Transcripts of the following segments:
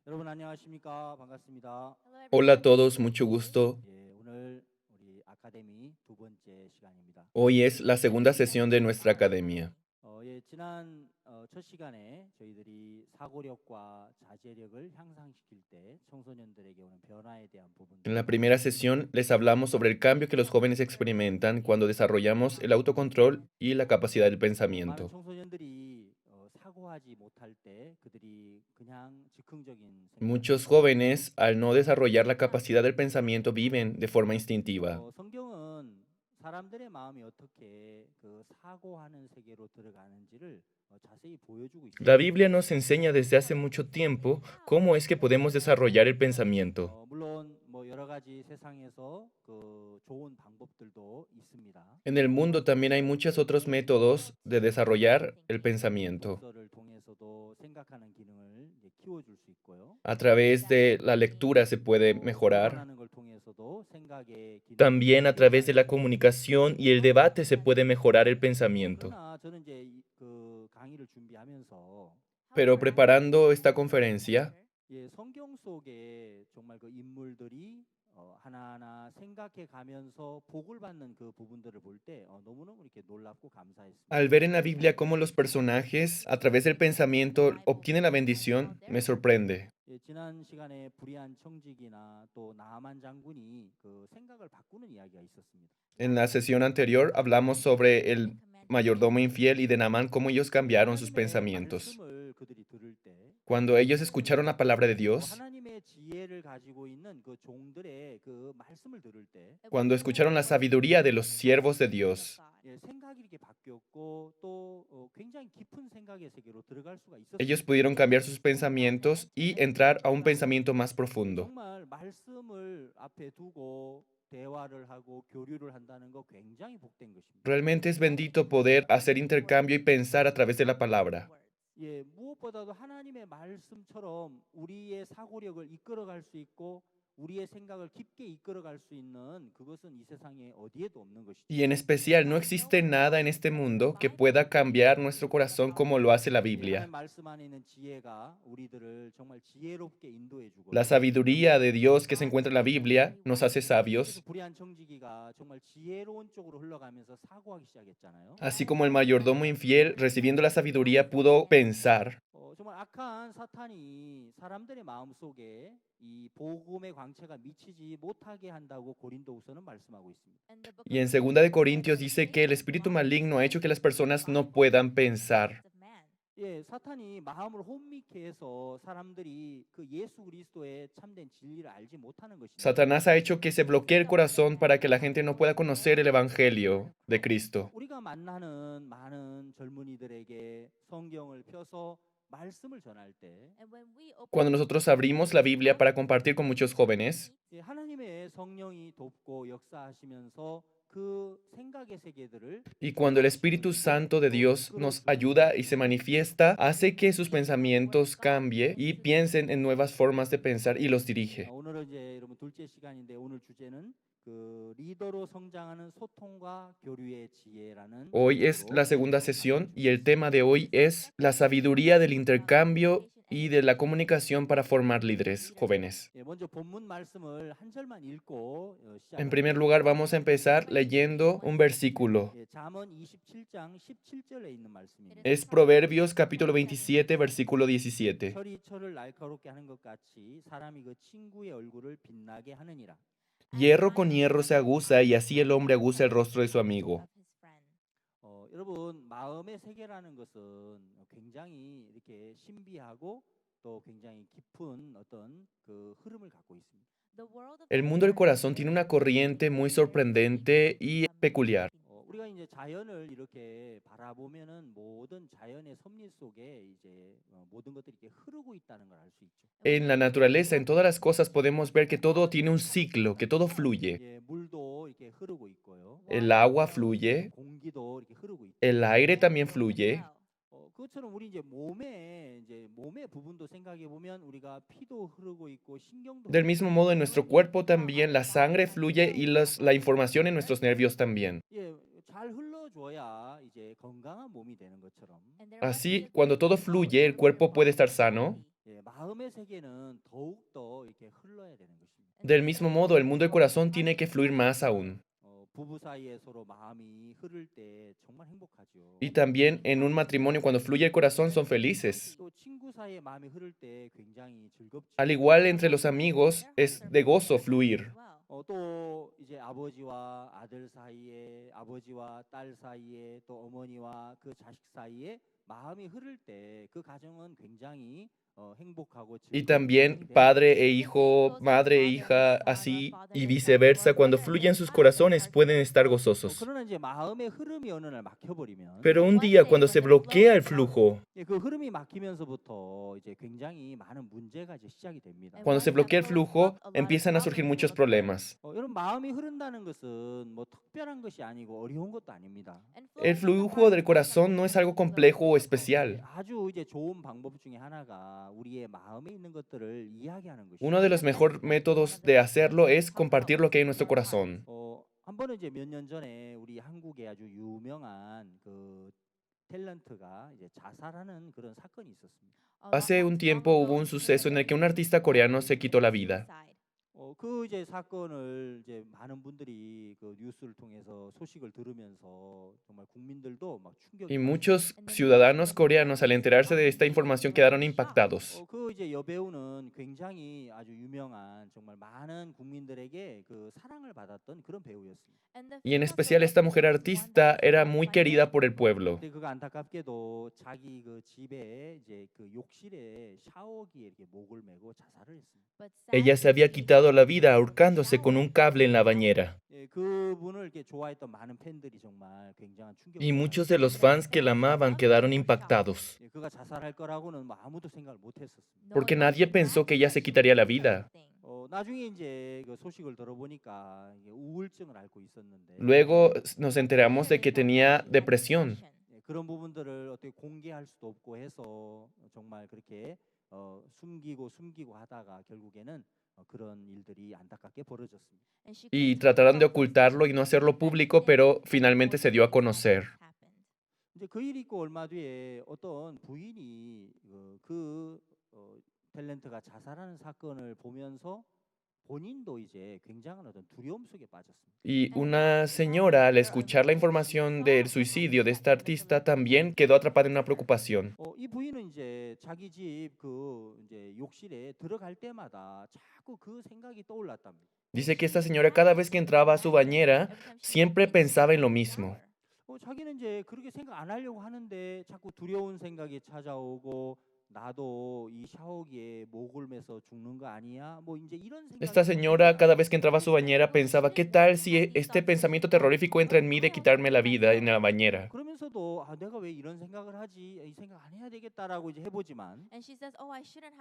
여러분 안녕하십니까? 반갑습니다. Hello Hola a everyone, nice todos, to meet mucho you. gusto. 오늘 우리 아카데미 두 번째 시간입니다. Hoy es la segunda sesión de nuestra academia. 지난 첫 시간에 저희들이 사고력과 자제력을 향상시킬 때 청소년들에게 오는 변화에 대한 En la 부분들을 primera sesión les hablamos sobre el cambio que los jóvenes experimentan cuando desarrollamos el autocontrol y la capacidad del 많은 pensamiento. 청소년들이 사고하지 못할 때 그들이 그냥 즉흥적인 생각을 Muchos 합니다. jóvenes, al no desarrollar la capacidad del pensamiento, viven de forma instintiva. 성경은 사람들의 마음이 어떻게 그 사고하는 세계로 들어가는지를 자세히 보여주고 La 있습니다. Biblia nos enseña desde hace mucho tiempo cómo es que podemos desarrollar el pensamiento. 물론 뭐 여러 가지 세상에서 그 좋은 방법들도 있습니다. En el mundo también hay muchos otros métodos de desarrollar el pensamiento. 독서를 통해서도 생각하는 기능을 이제 키워줄 수 있고요. A través de la lectura se puede mejorar. 토론하는 걸 통해서도 생각의 기능을 También a través de 키워가는 la 것이 comunicación y el debate se puede mejorar el pensamiento. 그러나 저는 이제 그 강의를 준비하면서 Pero However, as I was preparando esta preparing for this conferencia, lecture, 성경 속에 정말 그 인물들이 하나하나 생각해 가면서 복을 받는 그 부분들을 볼 때 너무너무 이렇게 놀랍고 감사했습니다. al ver en la Biblia cómo los personajes, a través del pensamiento, obtienen la bendición, me sorprende. 지난 시간에 불의한 청직이나 또 나아만 장군이 그 생각을 바꾸는 이야기가 있었습니다. En la sesión anterior hablamos sobre el mayordomo infiel y de Naamán, cómo ellos cambiaron sus 하나님의 pensamientos. 말씀을 그들이 들을 때 Cuando ellos escucharon la palabra de 또 Dios, 하나님의 지혜를 가지고 있는 그 종들의 그 말씀을 들을 때 it was cuando through escucharon la the word sabiduría de and los the siervos de instructions of Dios, God. 생각이 이렇게 바뀌었고 또 굉장히 깊은 생각의 세계로 들어갈 수가 ellos 있었습니다. pudieron cambiar sus pensamientos y entrar a un pensamiento más profundo. 정말 말씀을 앞에 두고 대화를 하고 교류를 한다는 거 굉장히 복된 것입니다. Realmente es bendito poder hacer intercambio y pensar a través de la palabra. 무엇보다도 하나님의 말씀처럼 우리의 사고력을 이끌어갈 수 있고 우리의 생각을 깊게 이끌어갈 수 있는 그것은 이 세상에 어디에도 없는 것이죠. Y en especial, no existe nada en este mundo que pueda cambiar nuestro corazón como lo hace la 하나님 Biblia. 말씀 안에 있는 지혜가 우리들을 정말 지혜롭게 인도해 La 주고요. sabiduría de Dios que se encuentra en la Biblia nos hace 그래서 sabios, 불의한 청지기가 정말 지혜로운 쪽으로 흘러가면서 사고하기 시작했잖아요. así como el mayordomo infiel, recibiendo la sabiduría, pudo pensar. 정말 악한 사탄이 사람들의 마음 속에 이 복음의 광채가 미치지 못하게 한다고 고린도후서는 말씀하고 있습니다. And the book Y of en segunda de Corinthians Corintios says dice que el Satan espíritu blocks maligno ha hecho que las the personas no Bible puedan from the pensar. minds of man. 사탄이 마음을 혼미케 해서 사람들이 그 예수 그리스도의 참된 진리를 알지 못하는 것입니다. Satanás ha hecho que se bloquee el corazón para que la gente no pueda conocer el Evangelio de Cristo. 우리가 만나는 많은 젊은이들에게 성경을 펴서 말씀을 전할 때 And when we open Cuando up nosotros the abrimos la Bible Biblia para to compartir con muchos jóvenes, 하나님의 성령이 돕고 역사하시면서 그 생각의 세계들을 y cuando el Espíritu Santo de Dios nos ayuda y se manifiesta, hace que sus pensamientos cambien y piensen en nuevas formas de pensar y los dirige. 오늘은 이제 여러분 둘째 시간인데 오늘 주제는 그 리더로 성장하는 소통과 교류의 지혜라는 Hoy es 제목으로 la segunda sesión y el tema de hoy es la second sabiduría del session about intercambio communication y and de la leadership. comunicación para formar líderes jóvenes. 먼저 본문 말씀을 한 절만 읽고 En 시작을 primer 하겠습니다. lugar, vamos a empezar leyendo un versículo. 잠언 27장 17절에 있는 말씀입니다. Es Proverbios capítulo 27, versículo 17. 철이 철을 날카롭게 하는 것 같이 사람이 그 친구의 얼굴을 빛나게 하느니라. Hierro con hierro se aguza y así el hombre aguza el rostro de su amigo. Of his friend. 여러분 마음의 세계라는 것은 굉장히 이렇게 신비하고 또 굉장히 깊은 어떤 그 흐름을 갖고 있습니다. The world of El the mundo del heart corazón is tiene una very corriente muy very sorprendente y deep, peculiar. 우리가 이제 자연을 이렇게 바라보면은 모든 자연의 섭리 속에 이제 모든 것들이 이렇게 흐르고 있다는 걸 알 수 있죠. En la naturaleza, en todas las cosas, podemos ver que todo tiene un ciclo, que todo fluye. 물도 이렇게 흐르고 있고요. El agua fluye, 공기도 이렇게 흐르고 있죠. el aire and también flows as fluye. well. 그것처럼 우리 이제 몸의 부분도 생각해 보면 우리가 피도 흐르고 있고 신경도 Del 흐르고 mismo 있고. modo, en nuestro cuerpo también la sangre fluye y la información en nuestros nervios también. 잘 흘러줘야 이제 건강한 몸이 되는 것처럼 And there must be Así, a cuando todo good flow fluye, in el order cuerpo for puede us to estar be sano. healthy. 마음의 세계는 더욱더 이렇게 흘러야 되는 것입니다. Del mismo modo, el mundo del corazón tiene que fluir más aún. 부부 사이에 서로 마음이 흐를 때 정말 행복하죠. Y también en un matrimonio, cuando fluye el corazón, son felices. 또 친구 사이에 마음이 흐를 때 굉장히 즐겁죠. Al igual entre los amigos, es de gozo fluir. 또 이제 아버지와 아들 사이에, 아버지와 딸 사이에, 또 어머니와 그 자식 사이에 마음이 흐를 때 그 가정은 굉장히 행복하고 Y 즐거운 también 가정이 padre 됩니다. e hijo, madre e hija, así y viceversa, cuando fluyen sus corazones pueden estar gozosos. 그러나 이제 마음의 흐름이 어느 날 막혀버리면 Pero un día, cuando se bloquea el flujo, 그 흐름이 막히면서부터 이제 굉장히 많은 문제가 이제 시작이 됩니다. cuando se bloquea el flujo, empiezan a surgir muchos problemas. 여러분 마음이 흐른다는 것은 뭐 특별한 것이 아니고 어려운 것도 아닙니다. El flujo del corazón no es algo complejo o especial. 아주 이제 좋은 방법 중에 하나가 우리의 마음에 있는 것들을 이야기하는 것이죠. Uno de los mejores métodos de hacerlo es compartir lo que hay en nuestro corazón. 한 번은 이제 몇 년 전에 우리 한국에 아주 유명한 그 탤런트가 이제 자살하는 그런 사건이 있었습니다. Hace un tiempo hubo un suceso en el que un artista coreano se quitó la vida. 그 이제 사건을 이제 많은 분들이 그 뉴스를 통해서 소식을 들으면서 정말 국민들도 막 충격이 Y muchos ciudadanos coreanos, al enterarse de esta información, quedaron impactados. 그 이제 여배우는 굉장히 아주 유명한 정말 많은 국민들에게 그 사랑을 받았던 그런 배우였습니다. Y en especial esta mujer artista era muy querida por el pueblo. 근데 그가 안타깝게도 자기 그 집에 이제 그 욕실에 샤워기에 이렇게 목을 메고 자살을 했습니다. Ella se había quitado la vida ahorcándose con un cable en la bañera. 그분을 이렇게 좋아했던 많은 팬들이 정말 굉장한 충격을 Y muchos de los fans que la amaban quedaron impactados, 그가 자살할 거라고는 뭐 아무도 생각을 못 했었습니다. porque nadie pensó que ella se quitaría la vida. 나중에 이제 그 소식을 들어보니까 이게 우울증을 앓고 있었는데 Luego nos enteramos de que tenía depresión. 그런 부분들을 어떻게 공개할 수도 없고 해서 정말 그렇게 숨기고 하다가 결국에는 그런 일들이 안타깝게 벌어졌습니다. Y trataron de ocultarlo y no hacerlo público, pero finalmente se dio a conocer. 이제 그 일이 있고 얼마 뒤에 어떤 부인이 탤런트가 자살하는 사건을 보면서 본인도 이제 굉장한 어떤 두려움 속에 빠졌습니다. Y una señora, al escuchar la información del suicidio de esta artista, también quedó atrapada en una preocupación. 이 부인은 이제 자기 집 그 이제 욕실에 들어갈 때마다 자꾸 그 생각이 떠올랐답니다. Dice que esta señora cada vez que entraba a su bañera, siempre pensaba en lo mismo. 자기는 이제 그렇게 생각 안 하려고 하는데 자꾸 두려운 생각이 찾아오고 나도 이 샤워기에 목을 매서 죽는 거 아니야? 뭐 이제 이런 Esta señora cada vez que entraba a su bañera pensaba, ¿qué tal si este pensamiento terrorífico entra en mí de quitarme la vida en la bañera? 그러면서도 내가 왜 이런 생각을 하지? 이 생각 안 해야 되겠다라고 이제 해보지만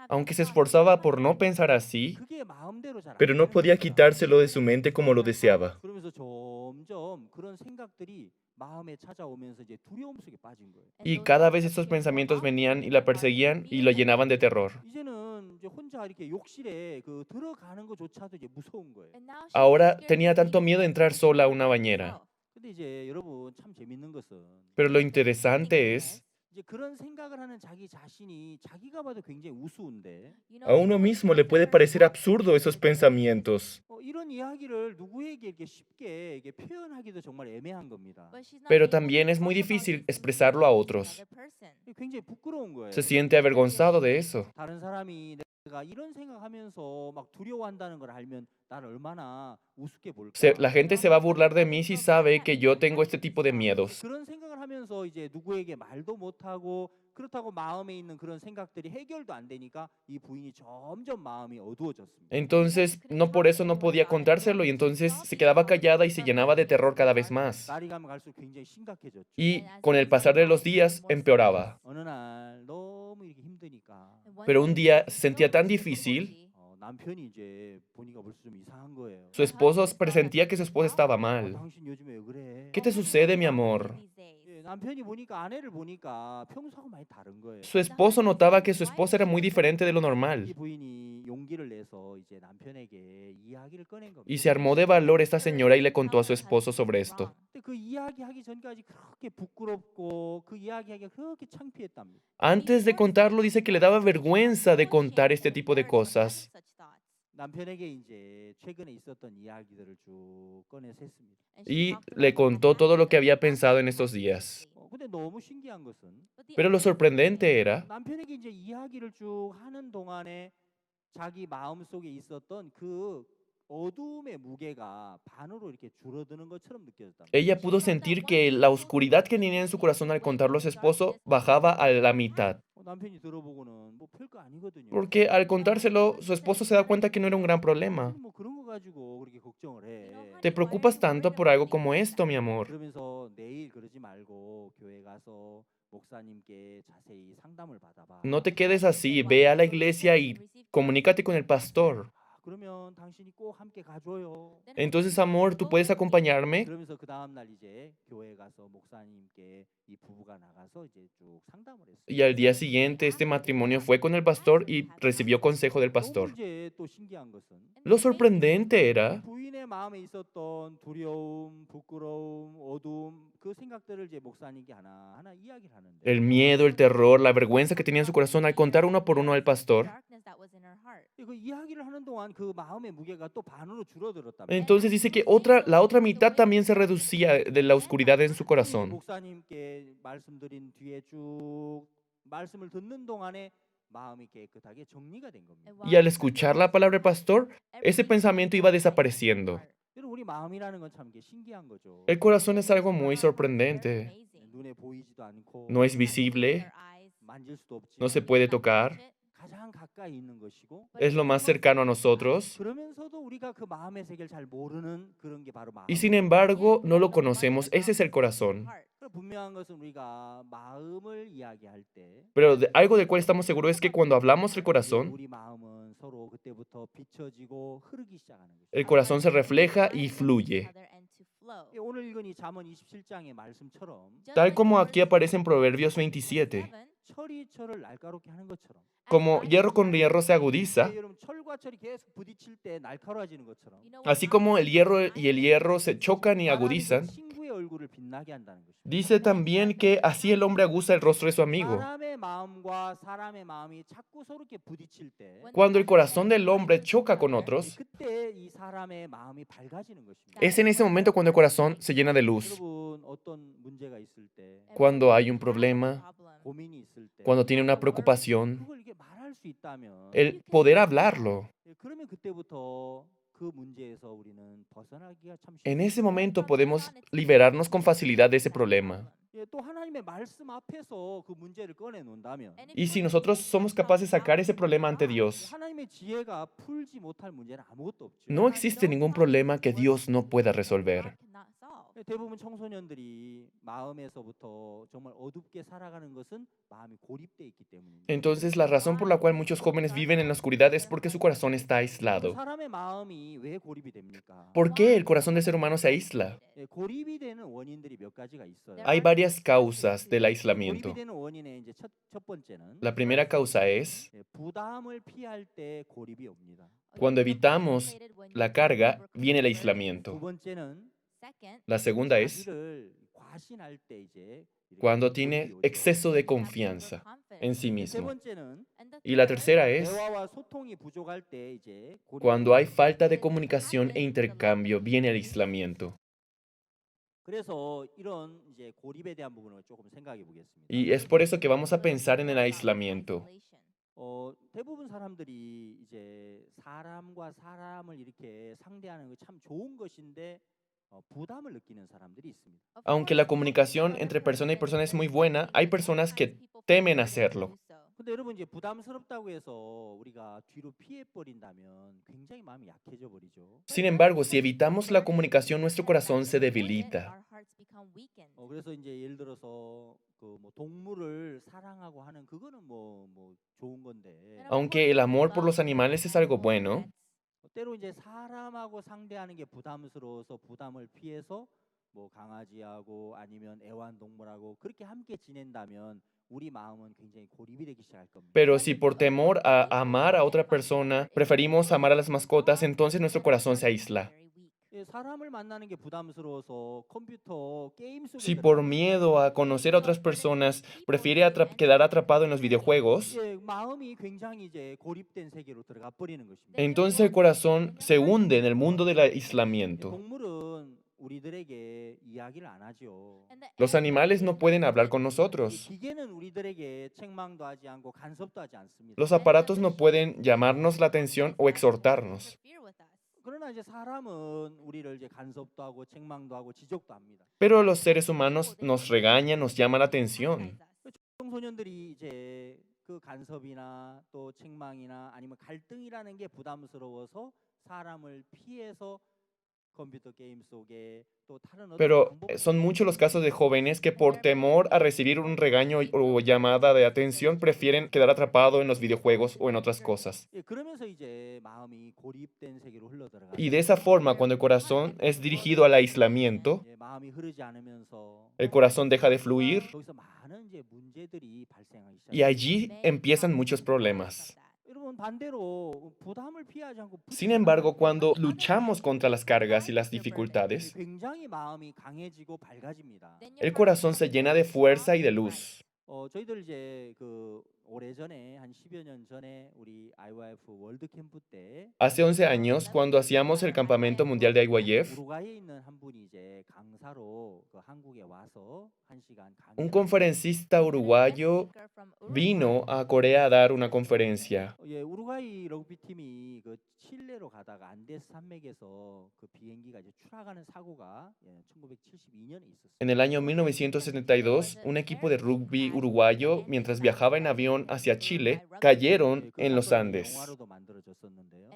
Aunque se esforzaba por no pensar así, 그게 마음대로 잘 안 pero no 되는 podía 거야. quitárselo de su mente como lo deseaba. 그러면서 점점 그런 생각들이 마음에 찾아오면서 이제 두려움 속에 빠진 거예요. Y cada vez estos pensamientos venían y la perseguían y lo llenaban de terror. 이제는 이제 혼자 이렇게 욕실에 그 들어가는 것조차도 이제 무서운 거예요. Ahora tenía tanto miedo de entrar sola a una bañera. 근데 이제 여러분 참 재밌는 것은 Pero lo interesante es, 이제 그런 생각을 하는 자기 자신이 자기가 봐도 굉장히 우스운데 a uno mismo le puede parecer absurdo esos pensamientos, 이런 이야기를 누구에게 이렇게 쉽게 이게 표현하기도 정말 애매한 겁니다. pero también es muy difícil expresarlo a otros. 굉장히 부끄러운 거예요. Se siente avergonzado de eso. 다른 사람이 내가 이런 생각하면서 막 두려워한다는 걸 알면 나를 얼마나 우습게 볼까? La gente se va a burlar de mí si sabe que yo tengo este tipo de miedos. 그런 생각을 하면서 이제 누구에게 말도 못하고 그렇다고 마음에 있는 그런 생각들이 해결도 안 되니까 이 부인이 점점 마음이 어두워졌습니다. Entonces, no por eso no podía contárselo y entonces se quedaba callada y se llenaba de terror cada vez más. 날이 가면 갈수록 굉장히 심각해졌죠. Y con el pasar de los días empeoraba. 어느 날 너무 이렇게 힘드니까 Pero un día se sentía tan difícil, 남편이 이제 보니까 벌써 좀 이상한 거예요. su esposo presentía que su esposa estaba mal. 당신 요즘에 왜 그래? ¿Qué te sucede, mi amor? 남편이 보니까 아내를 보니까 평소하고 많이 다른 거예요. Su esposo notaba que su esposa era muy diferente de lo normal. 이 부인이 용기 용기를 내서 이제 남편에게 이야기를 꺼낸 Y 겁니다. se armó de valor esta señora y le contó a su esposo sobre esto. 근데 그 이야기하기 전까지 그렇게 부끄럽고 그 이야기하기가 그렇게 창피했답니다. Antes de contarlo, dice que le daba vergüenza de contar este tipo de cosas. 남편에게 이제 최근에 있었던 이야기들을 쭉 꺼내서 했습니다. Y le contó todo lo que había pensado en estos días. 근데 너무 신기한 것은 Pero lo sorprendente era 남편에게 이제 이야기를 쭉 하는 동안에 자기 마음속에 있었던 그 어두움의 무게가 반으로 이렇게 줄어드는 것처럼 느껴졌답니다. ella pudo sentir que la oscuridad que tenía en su corazón al contarlo a su esposo bajaba a la mitad. 남편이 들어보고는 뭐 별거 아니거든요. Porque al contárselo, su esposo se da cuenta que no era un gran problema. 뭐 그런 거 가지고 그렇게 걱정을 해. Te preocupas tanto por algo como esto, mi amor. 그러면서 내일 그러지 말고 교회 가서 목사님께 자세히 상담을 받아봐. No te quedes así, ve a la iglesia y comunícate con el pastor. 그러면 당신이 꼭 함께 가줘요. Entonces, amor, ¿tú puedes acompañarme? 그러면서 그 다음 날 이제 교회 가서 목사님께 이 부부가 나가서 이제 쭉 상담을 했어요. Y al día siguiente, este matrimonio fue con el pastor y recibió consejo del 너무 pastor. 이제 또 신기한 것은 Lo sorprendente era 부인의 마음에 있었던 두려움, 부끄러움, 어두움 그 생각들을 이제 목사님께 하나하나 이야기를 하는데 el miedo, el terror, la vergüenza que tenía en su corazón al contar uno por uno al pastor. 그 이야기를 하는 동안 그 마음의 무게가 또 반으로 줄어들었답니다. Entonces dice que la otra mitad también se reducía de la oscuridad en su corazón. 목사님께 말씀드린 뒤에 쭉 말씀을 듣는 동안에 마음이 깨끗하게 정리가 된 겁니다. Y al escuchar la palabra del pastor, ese pensamiento iba desapareciendo. 여러분 우리 마음이라는 건 참 신기한 거죠. El corazón es algo muy sorprendente. 눈에 보이지도 않고 No es visible, 만질 수도 없지만 no se puede tocar, 가장 가까이 있는 것이고 es lo más cercano a nosotros. 그러면서도 우리가 그 마음의 세계를 잘 모르는 그런 게 바로 마음. Y sin embargo, no lo conocemos. Ese es el corazón. 분명한 것은 우리가 마음을 이야기할 때 Pero algo del cual estamos seguros es que cuando hablamos del corazón, 우리 마음은 서로 그때부터 비춰지고 흐르기 시작하는 거죠. el corazón se refleja y fluye. 오늘 읽은 이 잠언 27장의 말씀처럼 Tal como aquí aparece en Proverbios 27. 철이 철을 날카롭게 하는 것처럼 Como hierro con hierro se agudiza, 여러분 철과 철이 계속 부딪힐 때 날카로워지는 것처럼 así como el hierro y el hierro se chocan y agudizan, 친구의 얼굴을 빛나게 한다는 것입니다. dice también que así el hombre aguza el rostro de su amigo. 사람의 마음과 사람의 마음이 자꾸 서로 이렇게 부딪힐 때 Cuando el corazón del hombre choca con otros, 그때 이 사람의 마음이 밝아지는 것입니다. es en ese momento cuando el corazón se llena de luz. 여러분 어떤 문제가 있을 때 Cuando hay un problema, 고민이 있을 때 cuando tiene una preocupación, 그걸 이게 말할 수 있다면 el poder hablarlo. 그러면 그때부터 그 문제에서 우리는 벗어나기가 참 En ese momento podemos liberarnos con facilidad de ese problema. 또 하나님의 말씀 앞에서 그 문제를 꺼내 놓는다면 Y si nosotros somos capaces de sacar ese problema ante Dios, 하나님의 지혜가 풀지 못할 문제는 아무것도 없죠. no existe ningún problema que Dios no pueda resolver. 대부분 청소년들이 마음에서부터 정말 어둡게 살아가는 것은 마음이 고립돼 있기 때문입니다. Entonces, la razón por la cual muchos jóvenes viven en la oscuridad es porque su corazón está aislado. 사람의 마음이 왜 고립이 됩니까? ¿Por qué el corazón del ser humano se aísla? 고립이 되는 원인들이 몇 가지가 있어요. Hay varias causas del 고립이 aislamiento. 되는 원인의 이제 첫 번째는 La primera causa es 부담을 피할 때 고립이 옵니다. cuando evitamos la carga, viene el 두 aislamiento. 번째는 La segunda es 자기를 과신할 때 이제 이렇게 cuando 고립이 tiene 오죠. exceso de confianza en sí 세 mismo. 번째는 Y la tercera es 대화와 소통이 부족할 때 이제 고립이 cuando hay 옵니다. falta de comunicación e intercambio, viene el aislamiento. 그래서 이런 이제 고립에 대한 부분을 조금 생각해 보겠습니다. Y es por eso que vamos a pensar en el aislamiento. 대부분 사람들이 이제 사람과 사람을 이렇게 상대하는 거 참 좋은 것인데 부담을 느끼는 사람들이 있습니다. Aunque la comunicación entre persona y persona es muy buena, hay personas que temen hacerlo. 근데 여러분 이제 부담스럽다고 해서 우리가 뒤로 피해 버린다면 굉장히 마음이 약해져 버리죠. Sin embargo, si evitamos la comunicación, nuestro corazón se debilita. 그래서 이제 예를 들어서 그 뭐 동물을 사랑하고 하는 그거는 뭐 좋은 건데 Aunque el amor por los animales es algo bueno, 때로 이제 사람하고 상대하는 게 부담스러워서 부담을 피해서 뭐 강아지하고 아니면 애완동물하고 그렇게 함께 지낸다면 우리 마음은 굉장히 고립이 되기 시작할 겁니다. Pero si por temor a amar a otra persona preferimos amar a las mascotas, entonces nuestro corazón se aísla. 예, 사람을 만나는 게 부담스러워서 컴퓨터 게임 속에 Si por 들어가면 miedo a conocer a otras personas prefiere quedar atrapado en los videojuegos, 예, 마음이 굉장히 이제 고립된 세계로 들어가 버리는 것입니다. entonces el corazón se hunde en el mundo del 예, aislamiento. 동물은 우리들에게 이야기를 안 하죠. Los animales no pueden hablar con 이 nosotros. 기계는 우리들에게 책망도 하지 않고 간섭도 하지 않습니다. Los aparatos no pueden llamarnos la atención o exhortarnos. 그러나 이제 사람은 우리를 이제 간섭도 하고 책망도 하고 지적도 합니다. Pero los seres humanos nos regañan, nos llaman la atención. 청소년들이 이제 그 간섭이나 또 책망이나 아니면 갈등이라는 게 부담스러워서 사람을 피해서 컴퓨터 게임 속에 또 다른 어떤 Pero 방법 son muchos los casos de jóvenes que por temor a recibir un regaño o llamada de atención prefieren quedar atrapado en los videojuegos o en otras cosas. 예, 그러면서 이제 마음이 고립된 세계로 흘러들어가. Y de esa forma, cuando el corazón es dirigido al aislamiento, 예, 마음이 흐르지 않으면서 el corazón deja de fluir 거기서 많은 이제 문제들이 발생하기 y 시작해요. allí empiezan muchos problemas. 여러분 반대로 부담을 피하지 않고 Sin embargo, cuando luchamos contra las cargas y las dificultades, 굉장히 마음이 강해지고 밝아집니다. el corazón se llena de fuerza y de luz. 저희들 이제 그 오래전에 한 10여 년 전에 우리 IYF 월드 캠프 때 Hace 11 años, cuando hacíamos el campamento mundial de IYF, 우루과이에 있는 한 분이 이제 강사로 그 한국에 와서 1시간 un 강연. conferencista uruguayo vino a Corea a dar una conferencia. 예, 우루과이 러그비 팀이 그 칠레로 가다가 안데스 산맥에서 그 비행기가 이제 추락하는 사고가 1972년에 있었어요. En el año 1972, un equipo de rugby uruguayo, mientras viajaba en avión hacia Chile, cayeron 예, 그 en los 사건이 Andes. 영화로도 만들어졌었는데요.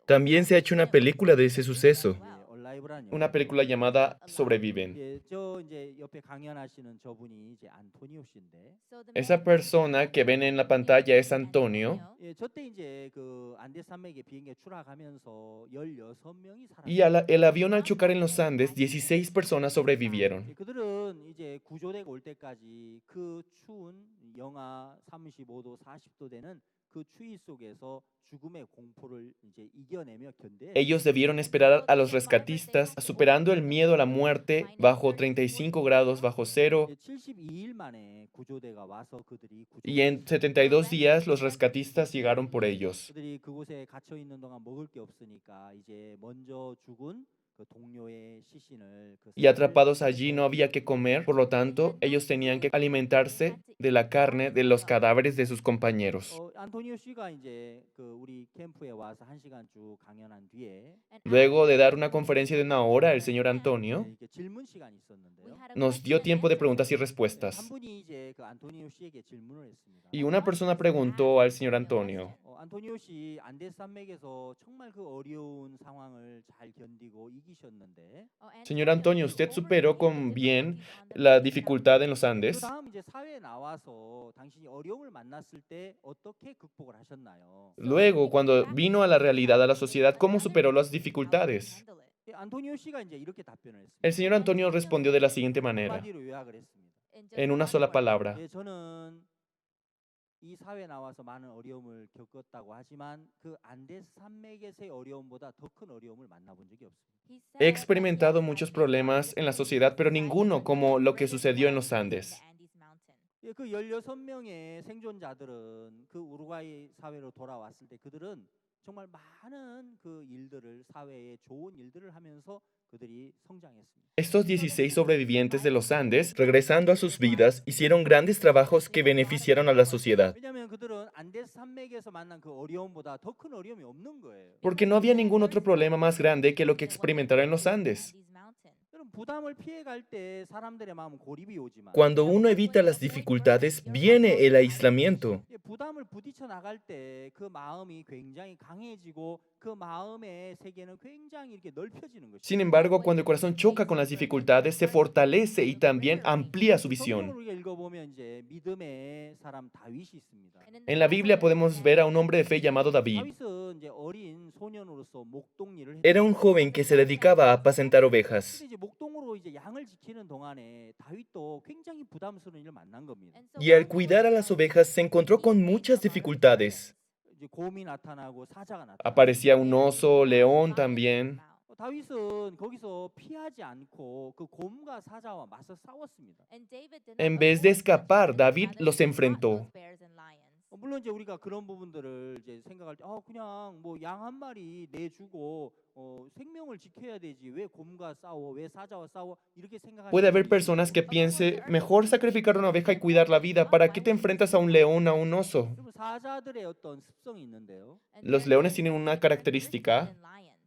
También se ha hecho una película de ese suceso. 예, 얼라이브라는 Una 영화인데, película llamada Sobreviven. 예, 저 이제 옆에 강연하시는 저분이 이제 안토니오 씨인데, Esa persona que ven en la pantalla es Antonio, 예, 저때 이제 그 안데스 산맥에 비행기가 추락하면서 16명이 y 살았어요. el avión al chocar en los Andes, 16 personas sobrevivieron. 예, 그들은 이제 구조대가 올 때까지 그 추운 영하 35도, 40도 되는 그 추위 속에서 죽음의 공포를 이제 이겨내며 견뎌. Ellos debieron esperar a los rescatistas, superando el miedo a la muerte bajo 35 grados bajo cero, 72일 만에 구조대가 와서 그들이 y en 72 días los rescatistas llegaron por ellos. 그들이 그곳에 갇혀 있는 동안 먹을 게 없으니까 이제 먼저 죽은 그 동료의 시신을 그 Y atrapados allí no había que comer, por lo tanto, ellos tenían que alimentarse de la carne de los cadáveres de sus compañeros. 안토니오 씨가 이제 그 우리 캠프에 와서 1시간 쭉 강연한 뒤에 Luego de dar una conferencia de una hora, el señor Antonio 이렇게 질문 시간이 있었는데요. nos dio tiempo de preguntas y 한 respuestas. 분이 이제 그 안토니오 씨에게 질문을 했습니다. Y una persona preguntó al señor Antonio, 안토니오 씨 안데스 산맥에서 정말 그 어려운 상황을 잘 견디고 이기셨는데 señor Antonio, usted superó con bien la dificultad en los 그 Andes. 다음 이제 사회에 나와서 당신이 어려움을 만났을 때 어떻게 극복을 하셨나요? Luego, cuando vino a la realidad, a la sociedad, ¿cómo superó las dificultades? 안토니오 씨가 이제 이렇게 답변을 했습니다. El señor Antonio respondió de la siguiente manera, 한마디로 요약을 했습니다. en una sola palabra. 예, 저는 이 사회에 나와서 많은 어려움을 겪었다고 하지만 그 안데스 산맥에서의 어려움보다 더 큰 어려움을 만나본 적이 없습니다. He experimentado muchos problemas en la sociedad, pero ninguno como lo que sucedió en los Andes. 예, 그 16명의 생존자들은 그 우루과이 사회로 돌아왔을 때 그들은 정말 많은 그 일들을 사회에 좋은 일들을 하면서 그들이 성장했습니다. Estos 16 sobrevivientes de los Andes, regresando a sus vidas, hicieron grandes trabajos que beneficiaron a la sociedad, 왜냐하면 그들은 안데스 산맥에서 만난 그 어려움보다 더 큰 어려움이 없는 거예요. porque no había ningún otro problema más grande que lo que experimentaron en los Andes. 여러분 부담을 피해 갈 때 사람들의 마음은 고립이 오지만 Cuando uno evita las dificultades, viene el aislamiento. 예, 부담을 부딪혀 나갈 때 그 마음이 굉장히 강해지고 그 마음의 세계는 굉장히 이렇게 넓혀지는 것이죠. Sin embargo, cuando el corazón choca con las dificultades, se fortalece y también amplía su visión. 성경을 우리가 읽어보면 이제 믿음의 사람 다윗이 있습니다. En la Biblia podemos ver a un hombre de fe llamado David. 다윗은 이제 어린 소년으로서 목동 일을 Era un joven que se dedicaba a apacentar ovejas. 근데 이제 목동으로 그리고 이제 양을 지키는 동안에 다윗도 굉장히 부담스러운 일을 만난 겁니다. Y al cuidar a las ovejas se encontró con muchas dificultades. 이제 곰이 나타나고 사자가 나타나고. Aparecía un oso, león también. 다윗은 거기서 피하지 않고 그 곰과 사자와 맞서 싸웠습니다. En vez de escapar, David los enfrentó. 물론 이제 우리가 그런 부분들을 이제 생각할 때, 그냥 뭐 양 한 마리 내주고 생명을 지켜야 되지 왜 곰과 싸워, 왜 사자와 싸워 이렇게 생각하는 Puede haber 분들이 personas que 있고, piensen, mejor sacrificar una oveja y cuidar la vida. ¿Para qué te enfrentas a un león, a un oso? 그리고 사자들의 어떤 습성이 있는데요. Los leones tienen una característica.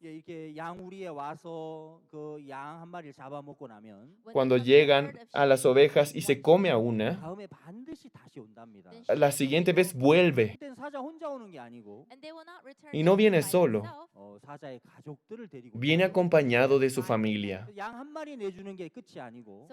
예, 이렇게 양우리에 와서 그 양 한 마리를 잡아먹고 나면 Cuando llegan a las ovejas y se come a una, 다음에 반드시 다시 온답니다. la siguiente vez vuelve 그때는 사자 혼자 오는 게 아니고 y no viene solo, 사자의 가족들을 데리고 viene acompañado de su familia. 양 한 마리 내주는 게 끝이 아니고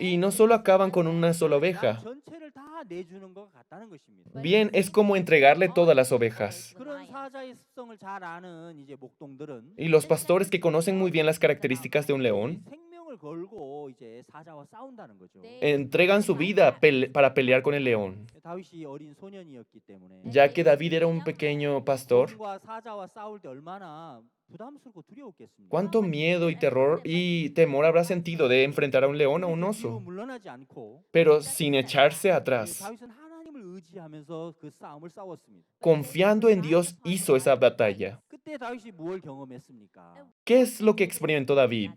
Y no solo acaban con una sola 양 oveja, 전체를 다 내주는 것 같다는 것입니다. bien es como entregarle todas las ovejas. 그런 사자의 습성을 잘 아는 이제 목동들은 Y los pastores que conocen muy bien las características de un león, 생명을 걸고 이제 사자와 싸운다는 거죠. entregan su vida para pelear con el león. 다윗이 어린 소년이었기 때문에 Ya que David era un pequeño pastor, 곰과 사자와 싸울 때 얼마나 부담스럽고 두려웠겠습니까? ¿cuánto miedo y terror y temor habrá sentido de enfrentar a un león o un 뒤로 oso? 물러나지 않고 Pero sin echarse atrás, 다윗은 하나님을 의지하면서 그 싸움을 싸웠습니다. confiando en Dios, hizo esa batalla. 그때 다윗이 무엇을 경험했습니까? ¿Qué es lo que experimentó David?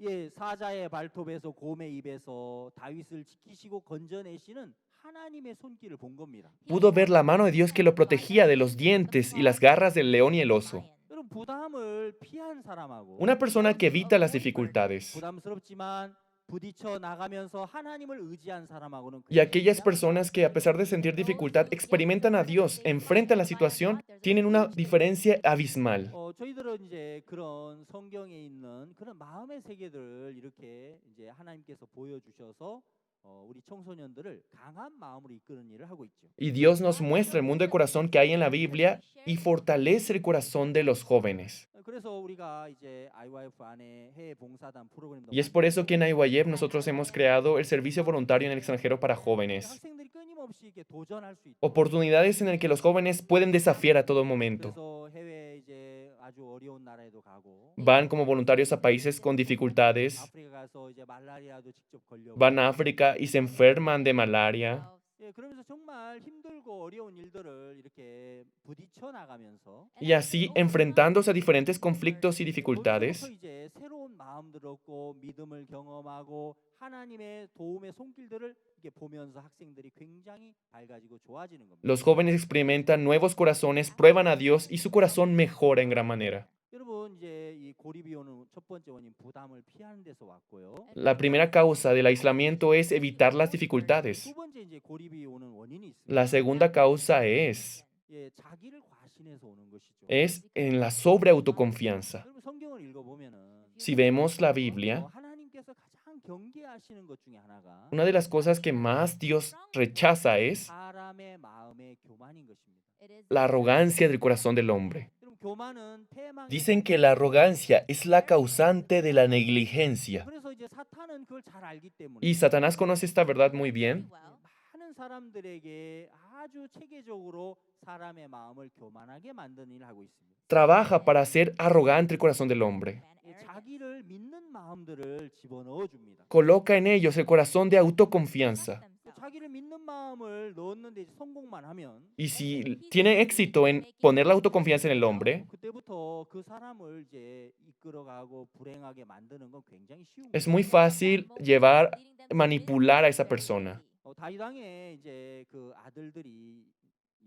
예, 사자의 발톱에서 곰의 입에서 다윗을 지키시고 건져내시는 하나님의 손길을 본 겁니다. Pudo ver la mano de Dios que lo protegía de los dientes y las garras del león y el oso. 여러분 부담을 피한 사람하고 Una persona que evita las dificultades 부담스럽지만 부딪혀 나가면서 하나님을 의지한 사람하고는 y aquellas personas que a pesar de sentir dificultad experimentan a Dios, enfrentan la situación, tienen una diferencia abismal. 저희들은 이제 그런 성경에 있는 그런 마음의 세계들을 이렇게 이제 하나님께서 보여주셔서 우리 청소년들을 강한 마음으로 이끄는 일을 하고 있죠. Y Dios nos muestra el mundo de corazón que hay en la Biblia y fortalece el corazón de los jóvenes. 그래서 우리가 이제 IYF 안에 해외 봉사단 프로그램도 Y es por eso que en IYF nosotros hemos creado el servicio voluntario en el extranjero para jóvenes. 학생들이 끊임없이 이렇게 도전할 수 있도록 Oportunidades en el que los jóvenes pueden desafiar a todo momento. 그래서 해외 이제 아주 어려운 나라에도 가고 Van como voluntarios a países con dificultades, 아프리카 가서 이제 말라리아도 직접 걸려고 van a África y se enferman de malaria. 예, 그러면서 정말 힘들고 어려운 일들을 이렇게 부딪혀 나가면서 Y así, enfrentándose a diferentes conflictos y 거기서부터 dificultades, 이제 새로운 마음들을 얻고 믿음을 경험하고 하나님의 도움의 손길들을 이렇게 보면서 학생들이 굉장히 밝아지고 좋아지는 겁니다. los jóvenes experimentan nuevos corazones, prueban a Dios y su corazón mejora en gran manera. 여러분 이제 이 고립이 오는 첫 번째 원인 부담을 피하는 데서 왔고요. La primera causa del aislamiento es evitar las dificultades. 두 번째 이제 고립이 오는 원인이 있습니다. La segunda causa 예, 자기를 과신해서 오는 것이죠. es en la sobreautoconfianza. 여러분 성경을 읽어보면은 Si vemos la Biblia, 하나님께서 가장 경계하시는 것 중에 하나가 una de las cosas que más Dios rechaza es 사람의 마음의 교만인 것입니다. la arrogancia del corazón del hombre. 여러분 교만은 패망의 Dicen que la arrogancia es la causante de la negligencia. 그래서 이제 사탄은 그걸 잘 알기 때문에 Y Satanás conoce esta verdad muy bien. 많은 사람들에게 아주 체계적으로 사람의 마음을 교만하게 만드는 일을 하고 있습니다. Trabaja para hacer arrogante el corazón del hombre. 예, 자기를 믿는 마음들을 집어넣어 줍니다. Coloca en ellos el corazón de autoconfianza. 자기를 믿는 마음을 넣었는데 성공만 하면 Y si tiene éxito en poner la autoconfianza en el hombre, 그때부터 그 사람을 이제 이끌어가고 불행하게 만드는 건 굉장히 쉬운 es 거예요. muy fácil llevar, manipular a esa persona. 다윗 왕의 이제 그 아들들이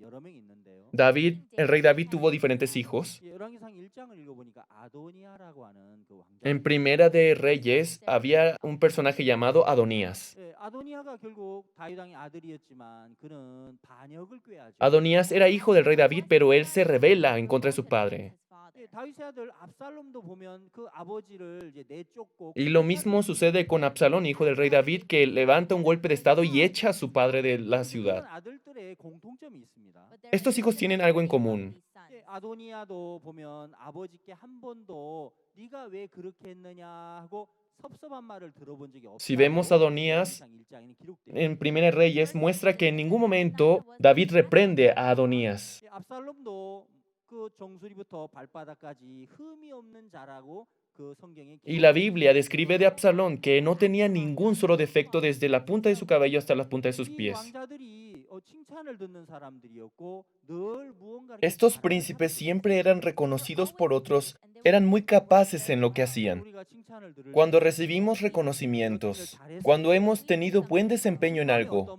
여러 명 있는데요. David, el rey David tuvo diferentes hijos. 열왕기상 1장을 읽어보니까 아도니아라고 하는 그 왕자. En Primera de Reyes había un personaje llamado Adonías. 예, 아도니아가 결국 다윗 왕의 아들이었지만 그는 반역을 꾀하죠. Adonías era hijo del rey David, pero él se rebela en contra de su padre. 예, 다윗의 아들 압살롬도 보면 그 아버지를 이제 내쫓고 Y lo mismo sucede con Absalón, hijo del rey David, que levanta un golpe de estado y echa a su padre de la 그런 ciudad. 아들들의 공통점이 있습니다. Estos hijos tienen algo en común. 예, 아도니아도 보면 아버지께 한 번도 네가 왜 그렇게 했느냐 하고 섭섭한 말을 들어본 적이 Si vemos a 없다고 Adonías 사무엘상 1장에는 기록되어 en 있습니다. Primera Reyes, muestra que en ningún momento David reprende a Adonías. 압살롬도 그 정수리부터 발바닥까지 흠이 없는 자라고 그 성경에 Y la 기록되어 Biblia 있습니다. describe de Absalón que no tenía ningún solo defecto desde la punta de su cabello hasta la punta de sus 이 pies. 왕자들이 칭찬을 듣는 사람들이었고 늘 무언가 이렇게 Estos 잘하는 príncipes 사람들이었어요. siempre eran reconocidos por otros, eran muy capaces en lo que hacían. 우리가 칭찬을 들을 Cuando 때 recibimos reconocimientos, cuando hemos tenido buen desempeño en algo,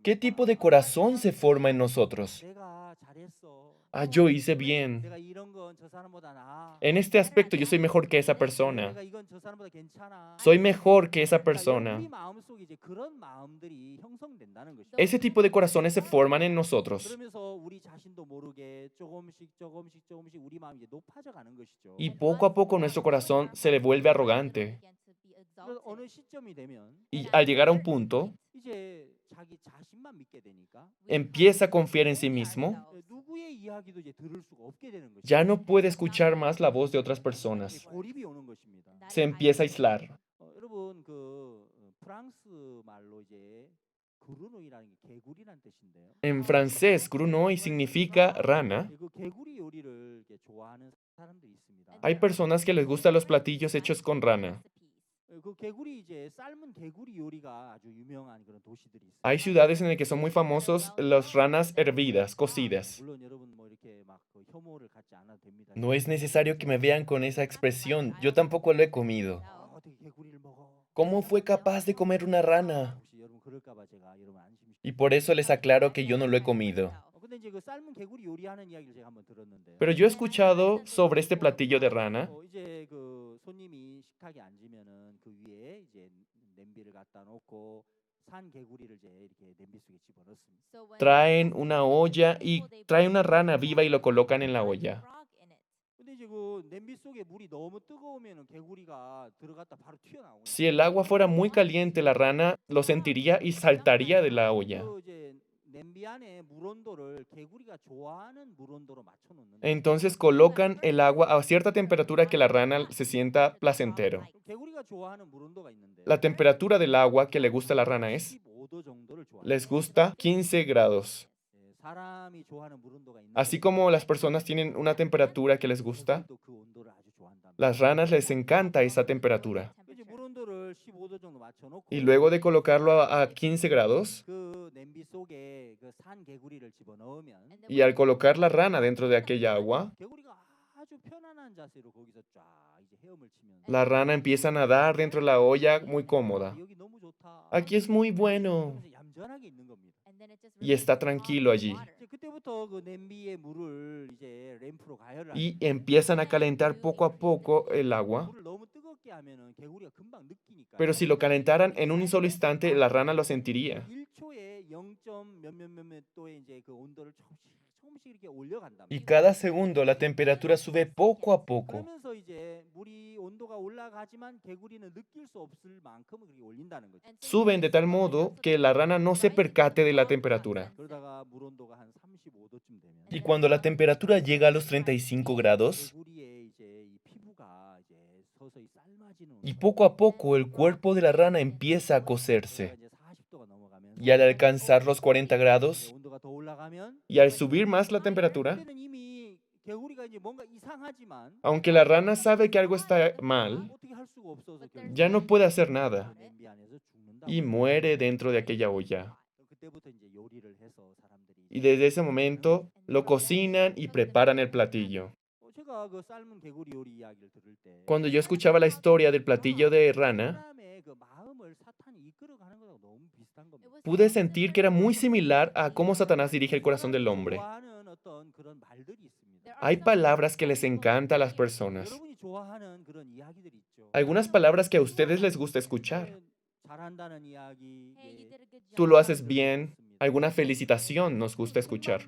¿qué tipo de corazón se forma en nosotros? 내가 잘했어. Yo hice bien. 내가 이런 건 저 사람보다 나아. En este aspecto yo soy mejor que esa persona. 내가 이건 저 사람보다 괜찮아. Soy mejor que esa 그러니까 persona. 우리 마음속에 이제 그런 마음들이 형성된다는 것이죠. Ese tipo de corazones se forman en nosotros. 그러면서 우리 자신도 모르게 조금씩 우리 마음이 이제 높아져 가는 것이죠. Y poco a poco nuestro corazón se le vuelve arrogante. 그래서 어느 시점이 되면 Y al llegar a un punto, 이제 자기 자신만 믿게 되니까 empieza a confiar en sí mismo. 누구의 이야기도 이제 들을 수가 없게 되는 것이죠. Ya no puede escuchar más la voz de otras personas. 고립이 오는 것입니다. Se empieza a aislar. 여러분 프랑스 말로 이제 그루노이라는 게 개구리란 뜻인데요. En francés, grenouille significa rana. 그 개구리 요리를 이렇게 좋아하는 사람들이 있습니다. Hay personas que les gustan los platillos hechos con rana. 그 개구리 이제 삶은 개구리 요리가 아주 유명한 그런 도시들이 있어요. Hay ciudades en las que son muy famosos las ranas hervidas, cocidas. 물론 여러분 뭐 이렇게 막 혐오를 갖지 않아도 됩니다. No es necesario que me vean con esa expresión, yo tampoco lo he comido. 어떻게 개구리를 먹어? ¿Cómo fue capaz de comer una rana? 혹시 여러분 그럴까봐 제가 여러분 안심시켜. Y por eso les aclaro que yo no lo he comido. 근데 이제 그 삶은 개구리 요리하는 이야기를 제가 한번 들었는데. Pero yo he escuchado sobre este platillo de rana. 이제 그 손님이 식탁에 앉으면은 그 위에 이제 냄비를 갖다 놓고 산 개구리를 이제 이렇게 냄비 속에 집어넣습니다. Traen una olla y traen una rana viva y lo colocan en la olla. 근데 이제 그 냄비 속에 물이 너무 뜨거우면은 개구리가 들어갔다 바로 튀어나오고. Si el agua fuera muy caliente, la rana lo sentiría y saltaría de la olla. 그 이제 냄비 안에 물 온도를 개구리가 좋아하는 물 온도로 맞춰 놓는. Entonces colocan el agua a cierta temperatura que la rana se sienta placentero. 개구리가 좋아하는 물 온도가 있는데. La temperatura del agua que le gusta a la rana es, 15도 정도를 좋아해요. les gusta 15 grados. 사람이 좋아하는 물 온도가 있는데. Así como las personas tienen una temperatura que les gusta, 개구리도 그 온도를 아주 좋아한다. las ranas les encanta esa temperatura. 이제 물 온도를 15도 정도 맞춰 놓고. Y luego de colocarlo a 15 grados, 그 냄비 속에 그 산 개구리를 집어 넣으면 y al colocar la rana dentro de aquella agua, 개구리가 아주 편안한 자세로 거기서 쫙 이제 헤엄을 치면 la rana empieza a nadar dentro de la olla muy cómoda. 여기 너무 좋다. Aquí es muy bueno. 그러면서 얌전하게 있는 겁니다. Y está tranquilo allí. 이제 그때부터 그 냄비의 물을 이제 램프로 가열을 Y 하는데 empiezan a calentar poco a poco el agua. 물을 너무 뜨겁게 하면은 개구리가 금방 느끼니까. Pero si lo calentaran en un solo instante, la rana lo sentiría. 1초에 0. 몇몇 도에 이제 그 온도를 조금씩 이렇게 올려간단 Y 말이에요. cada segundo la temperatura sube poco a poco. 그러면서 이제 물이 온도가 올라가지만 개구리는 느낄 수 없을 만큼 그렇게 올린다는 거죠. Suben de tal modo que la rana no se percate de la temperatura. 그러다가 물 온도가 한 35도쯤 되면 Y cuando la temperatura llega a los 35 grados, 개구리의 이제 이 피부가 이제 서서히 삶아지는 y poco a poco el cuerpo de la rana empieza a cocerse. 이제 40도가 넘어가면 Y al alcanzar los 40 grados, 온도가 더 올라가면 Y al subir más la temperatura, 그때는 이미 개구리가 이제 뭔가 이상하지만 aunque la rana sabe que algo está mal, 어떻게 할 수가 없어서 결국 ya no puede hacer nada 냄비 안에서 죽는다. y muere dentro de aquella olla. 그때부터 이제 요리를 해서 사람들이 Y desde ese momento lo cocinan y preparan el platillo. 제가 그 삶은 개구리 요리 이야기를 들을 때 Cuando yo escuchaba la historia del platillo de rana, 사람의 그 마음을 사탄이 이끌어가는 거랑 너무 비슷한 겁니다. pude sentir que era muy similar a cómo Satanás dirige el corazón del hombre. 좋아하는 어떤 그런 말들이 있습니다. Hay palabras que les encanta a las personas. 여러분이 좋아하는 그런 이야기들이 있죠. Algunas palabras que a ustedes les gusta escuchar. 잘한다는 이야기, Tú lo haces bien. Alguna felicitación nos gusta escuchar.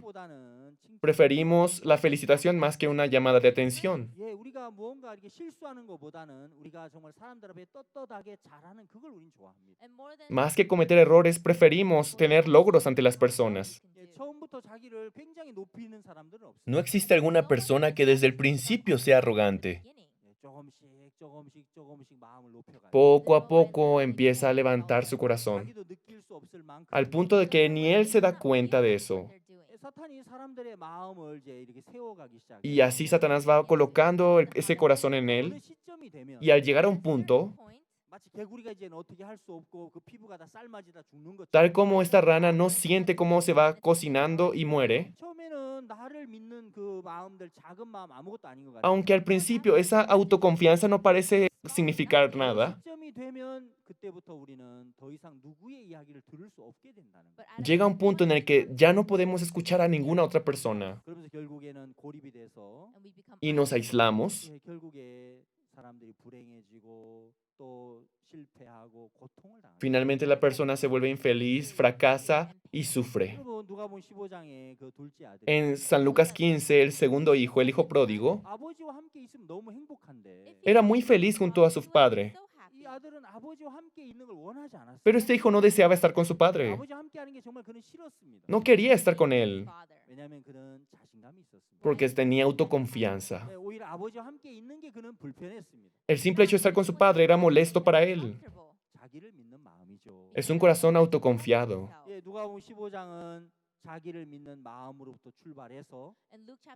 Preferimos la felicitación más que una llamada de atención. 예, 우리가 무언가 이렇게 실수하는 것보다는 우리가 정말 사람들 앞에 떳떳하게 잘하는 그걸 우린 좋아합니다. Más que cometer errores, preferimos tener logros ante las personas. 예, 처음부터 자기를 굉장히 높이는 사람들은 없어요. no existe alguna persona que desde el principio sea arrogante. 예, Poco a poco empieza a levantar su corazón, al punto de que ni él se da cuenta de eso. Y así Satanás va colocando ese corazón en él, y al llegar a un punto, tal como esta rana no siente cómo se va cocinando y muere, aunque al principio esa autoconfianza no parece significar nada, llega un punto en el que ya no podemos escuchar a ninguna otra persona y nos aislamos. Finalmente la persona se vuelve infeliz, fracasa y sufre. En San Lucas 15, el segundo hijo, el hijo pródigo, era muy feliz junto a su padre, pero este hijo no deseaba estar con su padre. No quería estar con él porque tenía autoconfianza. El simple hecho de estar con su padre era molesto para él. Es un corazón autoconfiado.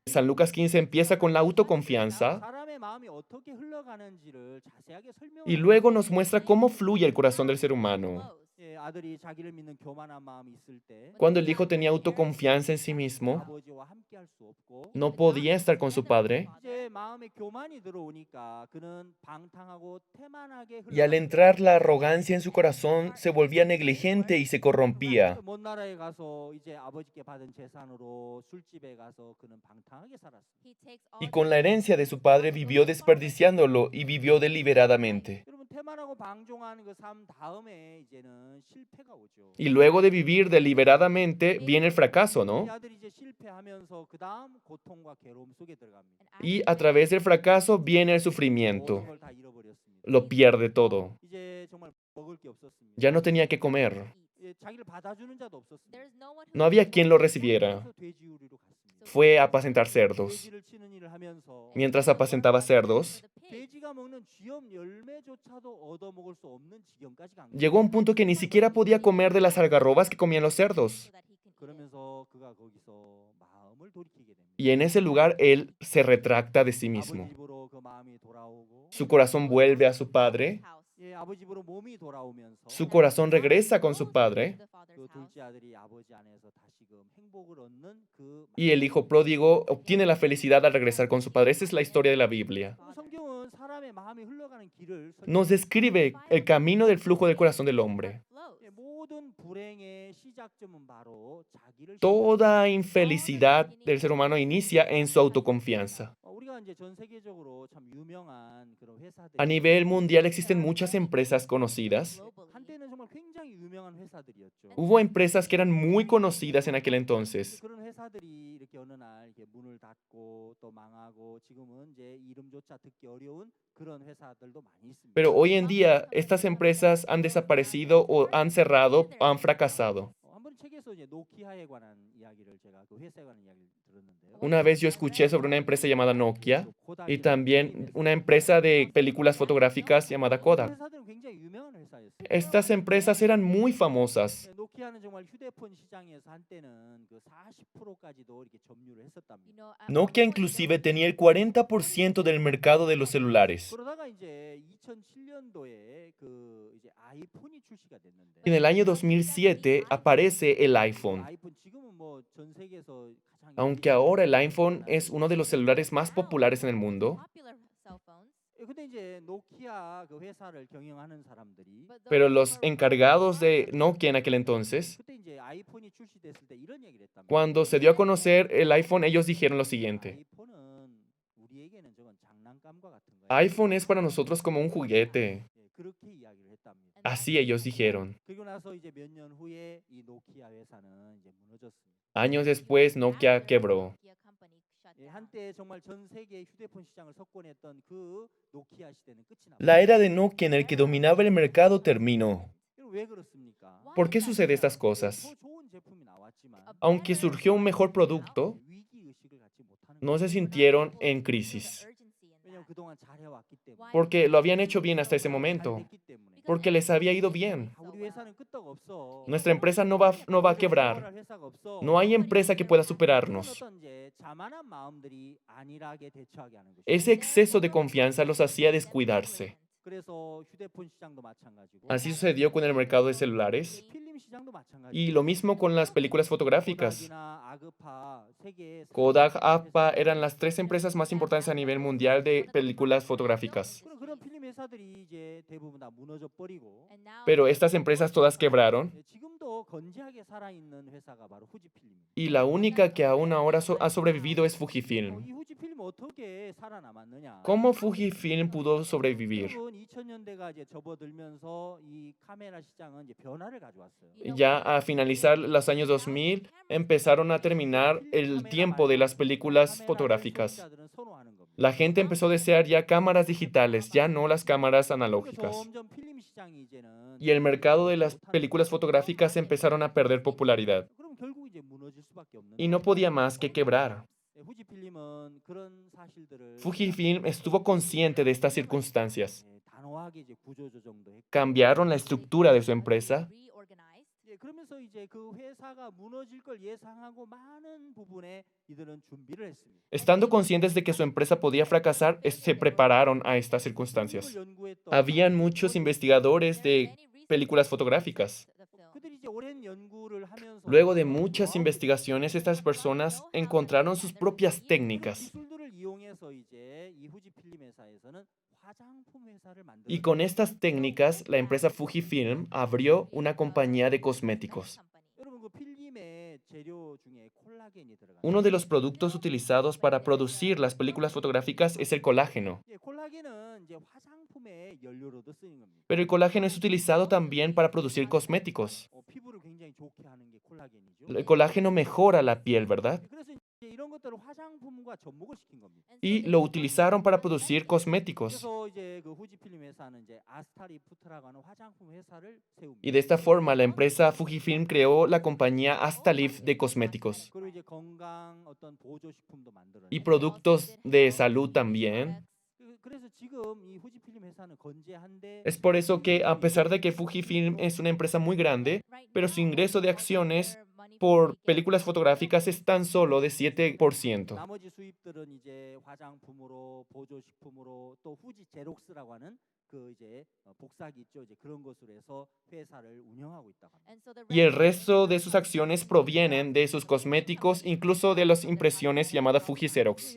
San Lucas 15 empieza con la autoconfianza y luego nos muestra cómo fluye el corazón del ser humano. Cuando el hijo tenía autoconfianza en sí mismo, no podía estar con su padre. Y al entrar la arrogancia en su corazón, se volvía negligente y se corrompía. Y con la herencia de su padre vivió desperdiciándolo y vivió deliberadamente. Y luego de vivir deliberadamente viene el fracaso, ¿no? Y a través del fracaso viene el sufrimiento. Lo pierde todo. Ya no tenía que comer. No había quien lo recibiera. Fue a apacentar cerdos. Mientras apacentaba cerdos, llegó a un punto que ni siquiera podía comer de las algarrobas que comían los cerdos. Y en ese lugar él se retracta de sí mismo. Su corazón vuelve a su padre. Su corazón regresa con su padre. Y el hijo pródigo obtiene la felicidad al regresar con su padre. Esa es la historia de la Biblia. Nos describe el camino del flujo del corazón del hombre. Toda infelicidad del ser humano inicia en su autoconfianza. A nivel mundial existen muchas empresas conocidas. Hubo empresas que eran muy conocidas en aquel entonces. Pero hoy en día estas empresas han desaparecido o han cerrado o han fracasado. Una vez yo escuché sobre una empresa llamada Nokia y también una empresa de películas fotográficas llamada Kodak. Estas empresas eran muy famosas. Nokia inclusive tenía el 40% del mercado de los celulares. En el año 2007 aparece el iPhone. Aunque ahora el iPhone es uno de los celulares más populares en el mundo, pero los encargados de Nokia en aquel entonces, cuando se dio a conocer el iPhone, ellos dijeron lo siguiente: iPhone es para nosotros como un juguete. Así ellos dijeron. Años después, Nokia quebró. La era de Nokia en el que dominaba el mercado terminó. ¿Por qué sucede estas cosas? Aunque surgió un mejor producto, no se sintieron en crisis. porque lo habían hecho bien hasta ese momento, porque les había ido bien. Nuestra empresa no va a quebrar. No hay empresa que pueda superarnos. Ese exceso de confianza los hacía descuidarse. Así sucedió con el mercado de celulares y lo mismo con las películas fotográficas. Kodak, APPA eran las tres empresas más importantes a nivel mundial de películas fotográficas. Pero estas empresas todas quebraron y la única que aún ahora ha sobrevivido es Fujifilm. ¿Cómo Fujifilm pudo sobrevivir? Ya a finalizar los años 2000 empezaron a terminar el tiempo de las películas fotográficas. La gente empezó a desear ya cámaras digitales, ya no las cámaras analógicas. Y el mercado de las películas fotográficas empezaron a perder popularidad. Y no podía más que quebrar. Fujifilm estuvo consciente de estas circunstancias. Cambiaron la estructura de su empresa estando conscientes de que su empresa podía fracasar, se prepararon a estas circunstancias. Habían muchos investigadores de películas fotográficas. Luego de muchas investigaciones, estas personas encontraron sus propias técnicas. Y con estas técnicas, la empresa Fujifilm abrió una compañía de cosméticos. Uno de los productos utilizados para producir las películas fotográficas es el colágeno. Pero el colágeno es utilizado también para producir cosméticos. El colágeno mejora la piel, ¿verdad? Y lo utilizaron para producir cosméticos. Y de esta forma, la empresa Fujifilm creó la compañía Astalif de cosméticos. Y productos de salud también. Es por eso que, a pesar de que Fujifilm es una empresa muy grande, pero su ingreso de acciones por películas fotográficas es tan solo de 7%. Y el resto de sus acciones provienen de sus cosméticos, incluso de las impresiones llamadas Fuji Xerox.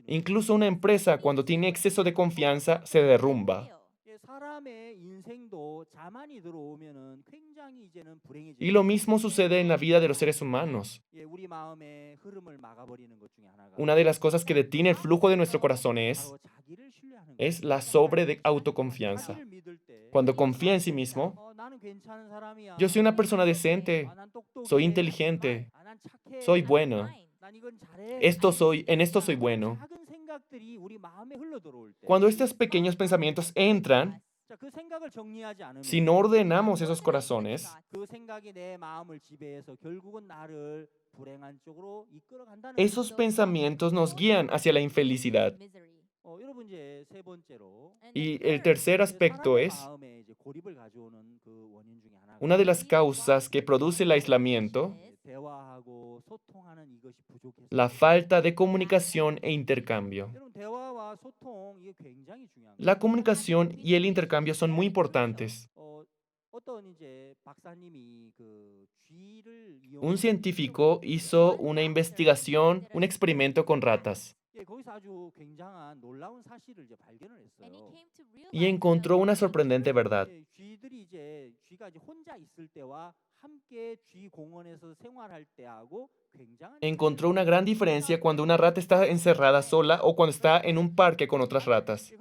Incluso una empresa, cuando tiene exceso de confianza, se derrumba. Y lo mismo sucede en la vida de los seres humanos. Una de las cosas que detiene el flujo de nuestro corazón es la autoconfianza. Cuando confía en sí mismo, yo soy una persona decente, soy inteligente, soy bueno, en esto soy bueno. Cuando estos pequeños pensamientos entran, si no ordenamos esos corazones, esos pensamientos nos guían hacia la infelicidad. Y el tercer aspecto es, una de las causas que produce el aislamiento, la falta de comunicación e intercambio. La comunicación y el intercambio son muy importantes. Un científico hizo una investigación, un experimento con ratas, y encontró una sorprendente verdad. Encontró una gran diferencia cuando una rata está encerrada sola o cuando está en un parque con otras ratas.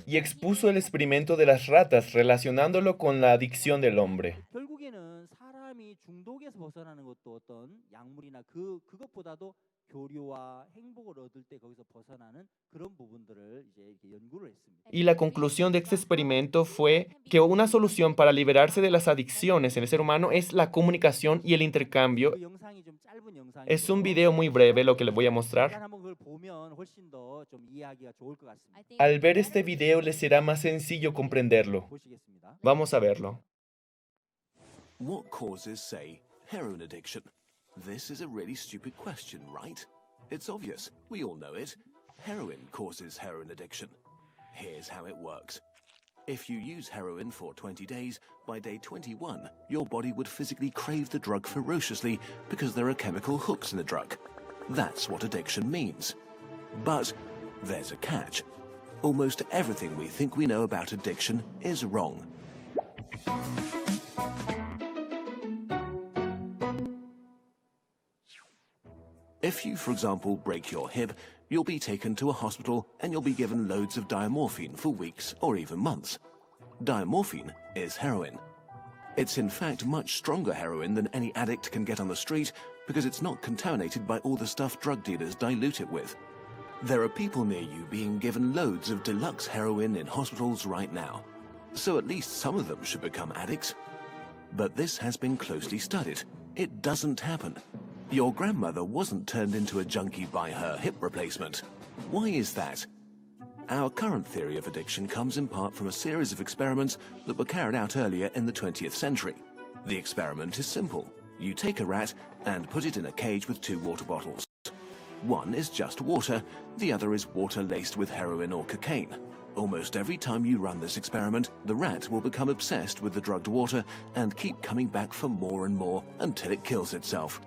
Y expuso el experimento de las ratas relacionándolo con la adicción del hombre. 교류와 행복을 얻을 때 거기서 벗어나는 그런 부분들을 이제 이렇게 연구를 했습니다. Y la conclusión de este experimento fue que una solución para liberarse de las adicciones en el ser humano es la comunicación y el intercambio. 그 영상이 좀 짧은 Es un 영상인데요. video muy breve lo que les voy a 잠깐 mostrar. 한번 그걸 보면 훨씬 더 좀 이해하기가 좋을 것 같습니다. Al ver este video les será más sencillo comprenderlo. 보시겠습니다. Vamos a verlo. What causes, say, heroin addiction? This is a really stupid question, right? It's obvious. We all know it. Heroin causes heroin addiction. Here's how it works. If you use heroin for 20 days, by day 21, your body would physically crave the drug ferociously because there are chemical hooks in the drug. That's what addiction means. But there's a catch. Almost everything we think we know about addiction is wrong. If you, for example, break your hip, you'll be taken to a hospital and you'll be given loads of diamorphine for weeks or even months. Diamorphine is heroin. It's in fact much stronger heroin than any addict can get on the street because it's not contaminated by all the stuff drug dealers dilute it with. There are people near you being given loads of deluxe heroin in hospitals right now. So at least some of them should become addicts. But this has been closely studied. It doesn't happen. Your grandmother wasn't turned into a junkie by her hip replacement. Why is that? Our current theory of addiction comes in part from a series of experiments that were carried out earlier in the 20th century. The experiment is simple. You take a rat and put it in a cage with two water bottles. One is just water, the other is water laced with heroin or cocaine. Almost every time you run this experiment, the rat will become obsessed with the drugged water and keep coming back for more and more until it kills itself.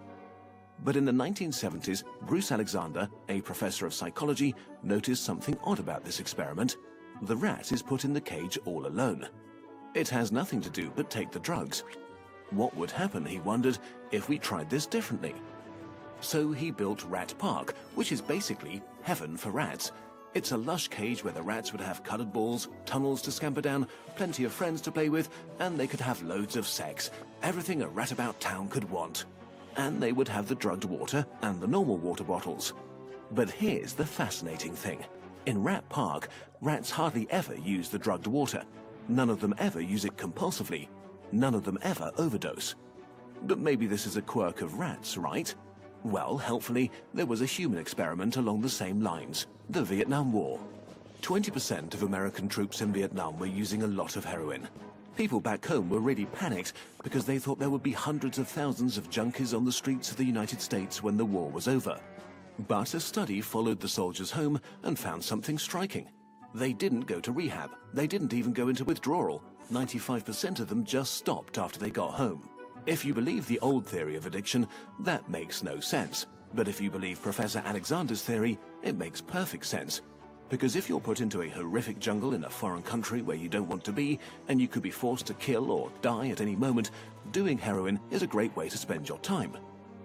But in the 1970s, Bruce Alexander, a professor of psychology, noticed something odd about this experiment. The rat is put in the cage all alone. It has nothing to do but take the drugs. What would happen, he wondered, if we tried this differently? So he built Rat Park, which is basically heaven for rats. It's a lush cage where the rats would have colored balls, tunnels to scamper down, plenty of friends to play with, and they could have loads of sex. Everything a rat about town could want. And they would have the drugged water and the normal water bottles. But here's the fascinating thing. In Rat Park, rats hardly ever use the drugged water. None of them ever use it compulsively. None of them ever overdose. But maybe this is a quirk of rats, right? Well, helpfully, there was a human experiment along the same lines, the Vietnam War. 20% of American troops in Vietnam were using a lot of heroin. People back home were really panicked because they thought there would be hundreds of thousands of junkies on the streets of the United States when the war was over. But a study followed the soldiers home and found something striking. They didn't go to rehab. They didn't even go into withdrawal. 95% of them just stopped after they got home. If you believe the old theory of addiction, that makes no sense. But if you believe Professor Alexander's theory, it makes perfect sense. Because if you're put into a horrific jungle in a foreign country where you don't want to be, and you could be forced to kill or die at any moment, doing heroin is a great way to spend your time.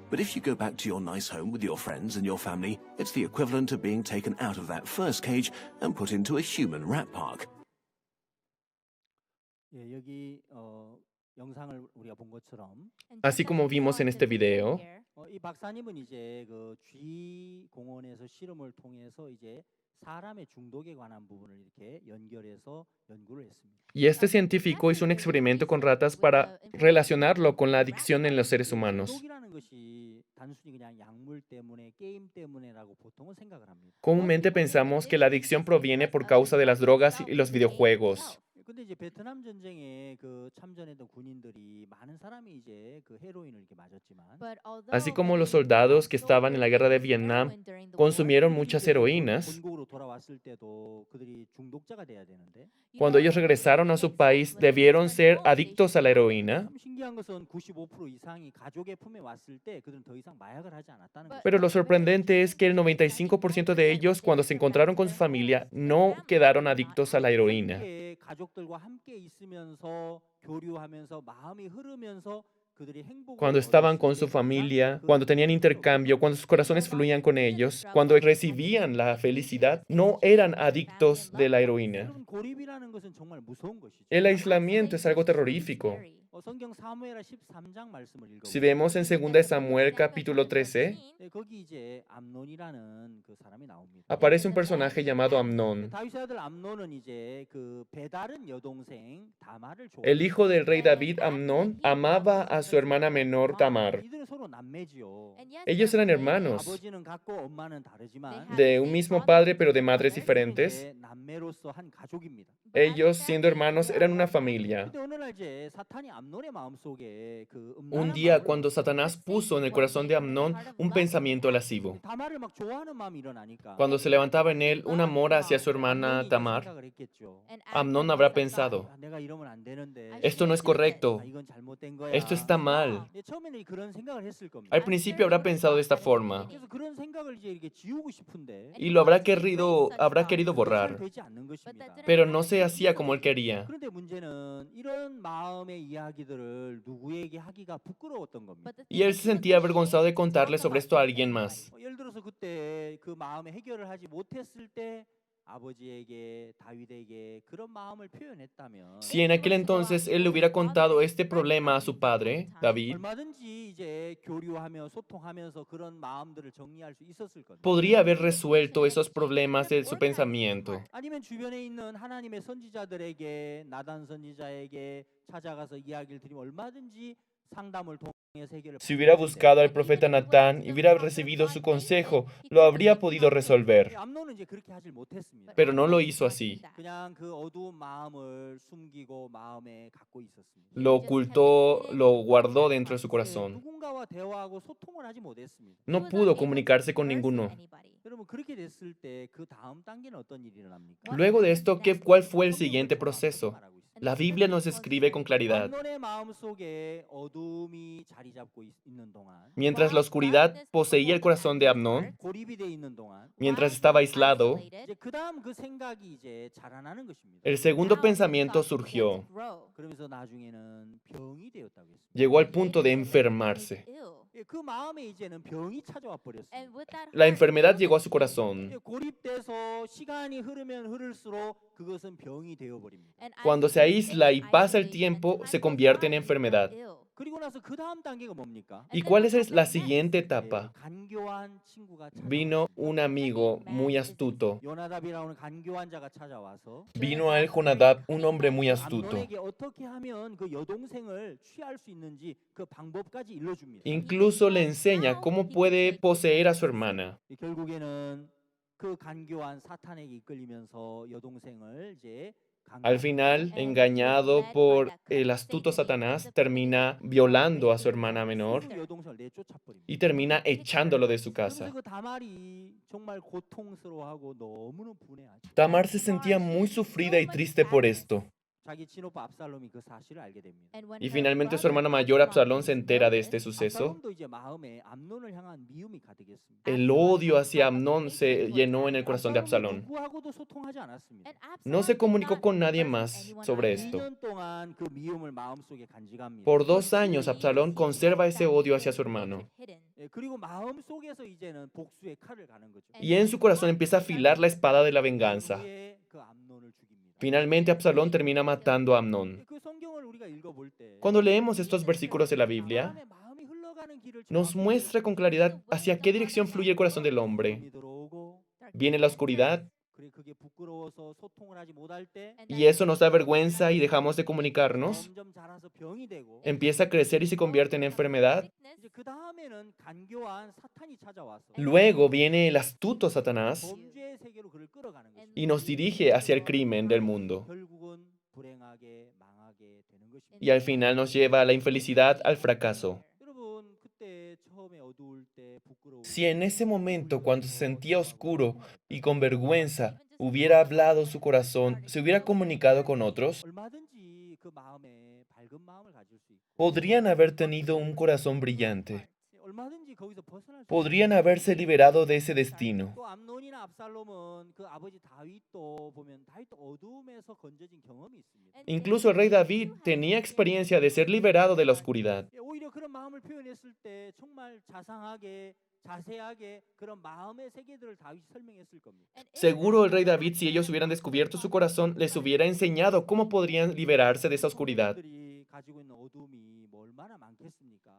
But if you go back to your nice home with your friends and your family, it's the equivalent of being taken out of that first cage and put into a human rat park. 예, 여기 영상을 우리가 본 것처럼 Así como vimos en este video, 이 박사님은 이제 그 쥐 공원에서 실험을 통해서 이제 사람의 중독에 관한 부분을 이렇게 연결해서 연구를 했습니다. y este científico hizo un experimento con ratas para relacionarlo con la adicción en los seres humanos. 중독이라는 것이 단순히 그냥 약물 때문에 게임 때문에라고 보통은 생각을 합니다. Comúnmente pensamos que la adicción proviene por causa de las drogas y los videojuegos. 근데 이제 베트남 전쟁에 그 참전했던 군인들이 많은 사람이 이제 그 헤로인을 이렇게 맞았지만 Así como los soldados que estaban en la guerra de Vietnam consumieron muchas heroínas, 본국으로 돌아왔을 때도 그들이 중독자가 돼야 되는데 cuando ellos regresaron a su país debieron ser adictos a la heroína, 참 신기한 것은 95% 이상이 가족의 품에 왔을 때 그들은 더 이상 마약을 하지 않았다는 거예요. pero lo sorprendente es que el 95% de ellos, cuando se encontraron con su familia, no quedaron adictos a la heroína. 가족들과 함께 있으면서 교류하면서 마음이 흐르면서 cuando estaban con su familia, cuando tenían intercambio, cuando sus corazones fluían con ellos, cuando recibían la felicidad, no eran adictos de la heroína. El aislamiento es algo terrorífico. Si vemos en 2 Samuel capítulo 13, aparece un personaje llamado Amnón. El hijo del rey David, Amnón, amaba a su hermana menor Tamar. Ellos eran hermanos, de un mismo padre pero de madres diferentes. Ellos, siendo hermanos, eran una familia. Un día, cuando Satanás puso en el corazón de Amnón un pensamiento lascivo, cuando se levantaba en él un amor hacia su hermana Tamar, Amnón habrá pensado, esto no es correcto, esto está mal. Al principio habrá pensado de esta forma y lo habrá querido borrar, pero no se hacía como él quería. Y él se sentía avergonzado de contarle sobre esto a alguien más. Si en aquel entonces él le hubiera contado este problema a su padre, David, podría haber resuelto esos problemas de su pensamiento. Si hubiera buscado al profeta Natán y hubiera recibido su consejo, lo habría podido resolver. Pero no lo hizo así. Lo ocultó, lo guardó dentro de su corazón. No pudo comunicarse con ninguno. Luego de esto, ¿cuál fue el siguiente proceso? La Biblia nos escribe con claridad. Mientras la oscuridad poseía el corazón de Amnón, mientras estaba aislado, el segundo pensamiento surgió. Llegó al punto de enfermarse. La enfermedad llegó a su corazón. Cuando se aísla y pasa el tiempo, se convierte en enfermedad. ¿Y cuál es la siguiente etapa? Vino un amigo muy astuto. Vino a él Jonadab, un hombre muy astuto. Incluso le enseña cómo puede poseer a su hermana. Al final, engañado por el astuto Satanás, termina violando a su hermana menor y termina echándolo de su casa. Tamar se sentía muy sufrida y triste por esto. Y finalmente su hermano mayor Absalón se entera de este suceso. El odio hacia Amnón se llenó en el corazón de Absalón. No se comunicó con nadie más sobre esto. Por 2 años, Absalón conserva ese odio hacia su hermano. Y en su corazón empieza a afilar la espada de la venganza. Finalmente, Absalón termina matando a Amnón. Cuando leemos estos versículos de la Biblia, nos muestra con claridad hacia qué dirección fluye el corazón del hombre. Viene la oscuridad, y eso nos da vergüenza y dejamos de comunicarnos. Empieza a crecer y se convierte en enfermedad. Luego viene el astuto Satanás y nos dirige hacia el crimen del mundo. Y al final nos lleva a la infelicidad, al fracaso. Si en ese momento, cuando se sentía oscuro y con vergüenza, hubiera hablado su corazón, se hubiera comunicado con otros, podrían haber tenido un corazón brillante. Podrían haberse liberado de ese destino. Incluso el rey David tenía experiencia de ser liberado de la oscuridad. 오히려 그런 마음을 표현했을 때 정말 자상하게 자세하게 그런 마음의 세계들을 다윗이 설명했을 겁니다. Seguro el rey David, si ellos hubieran descubierto su corazón, les hubiera enseñado cómo podrían liberarse de esa oscuridad. 청소년들이 가지고 있는 어둠이 뭐 얼마나 많겠습니까?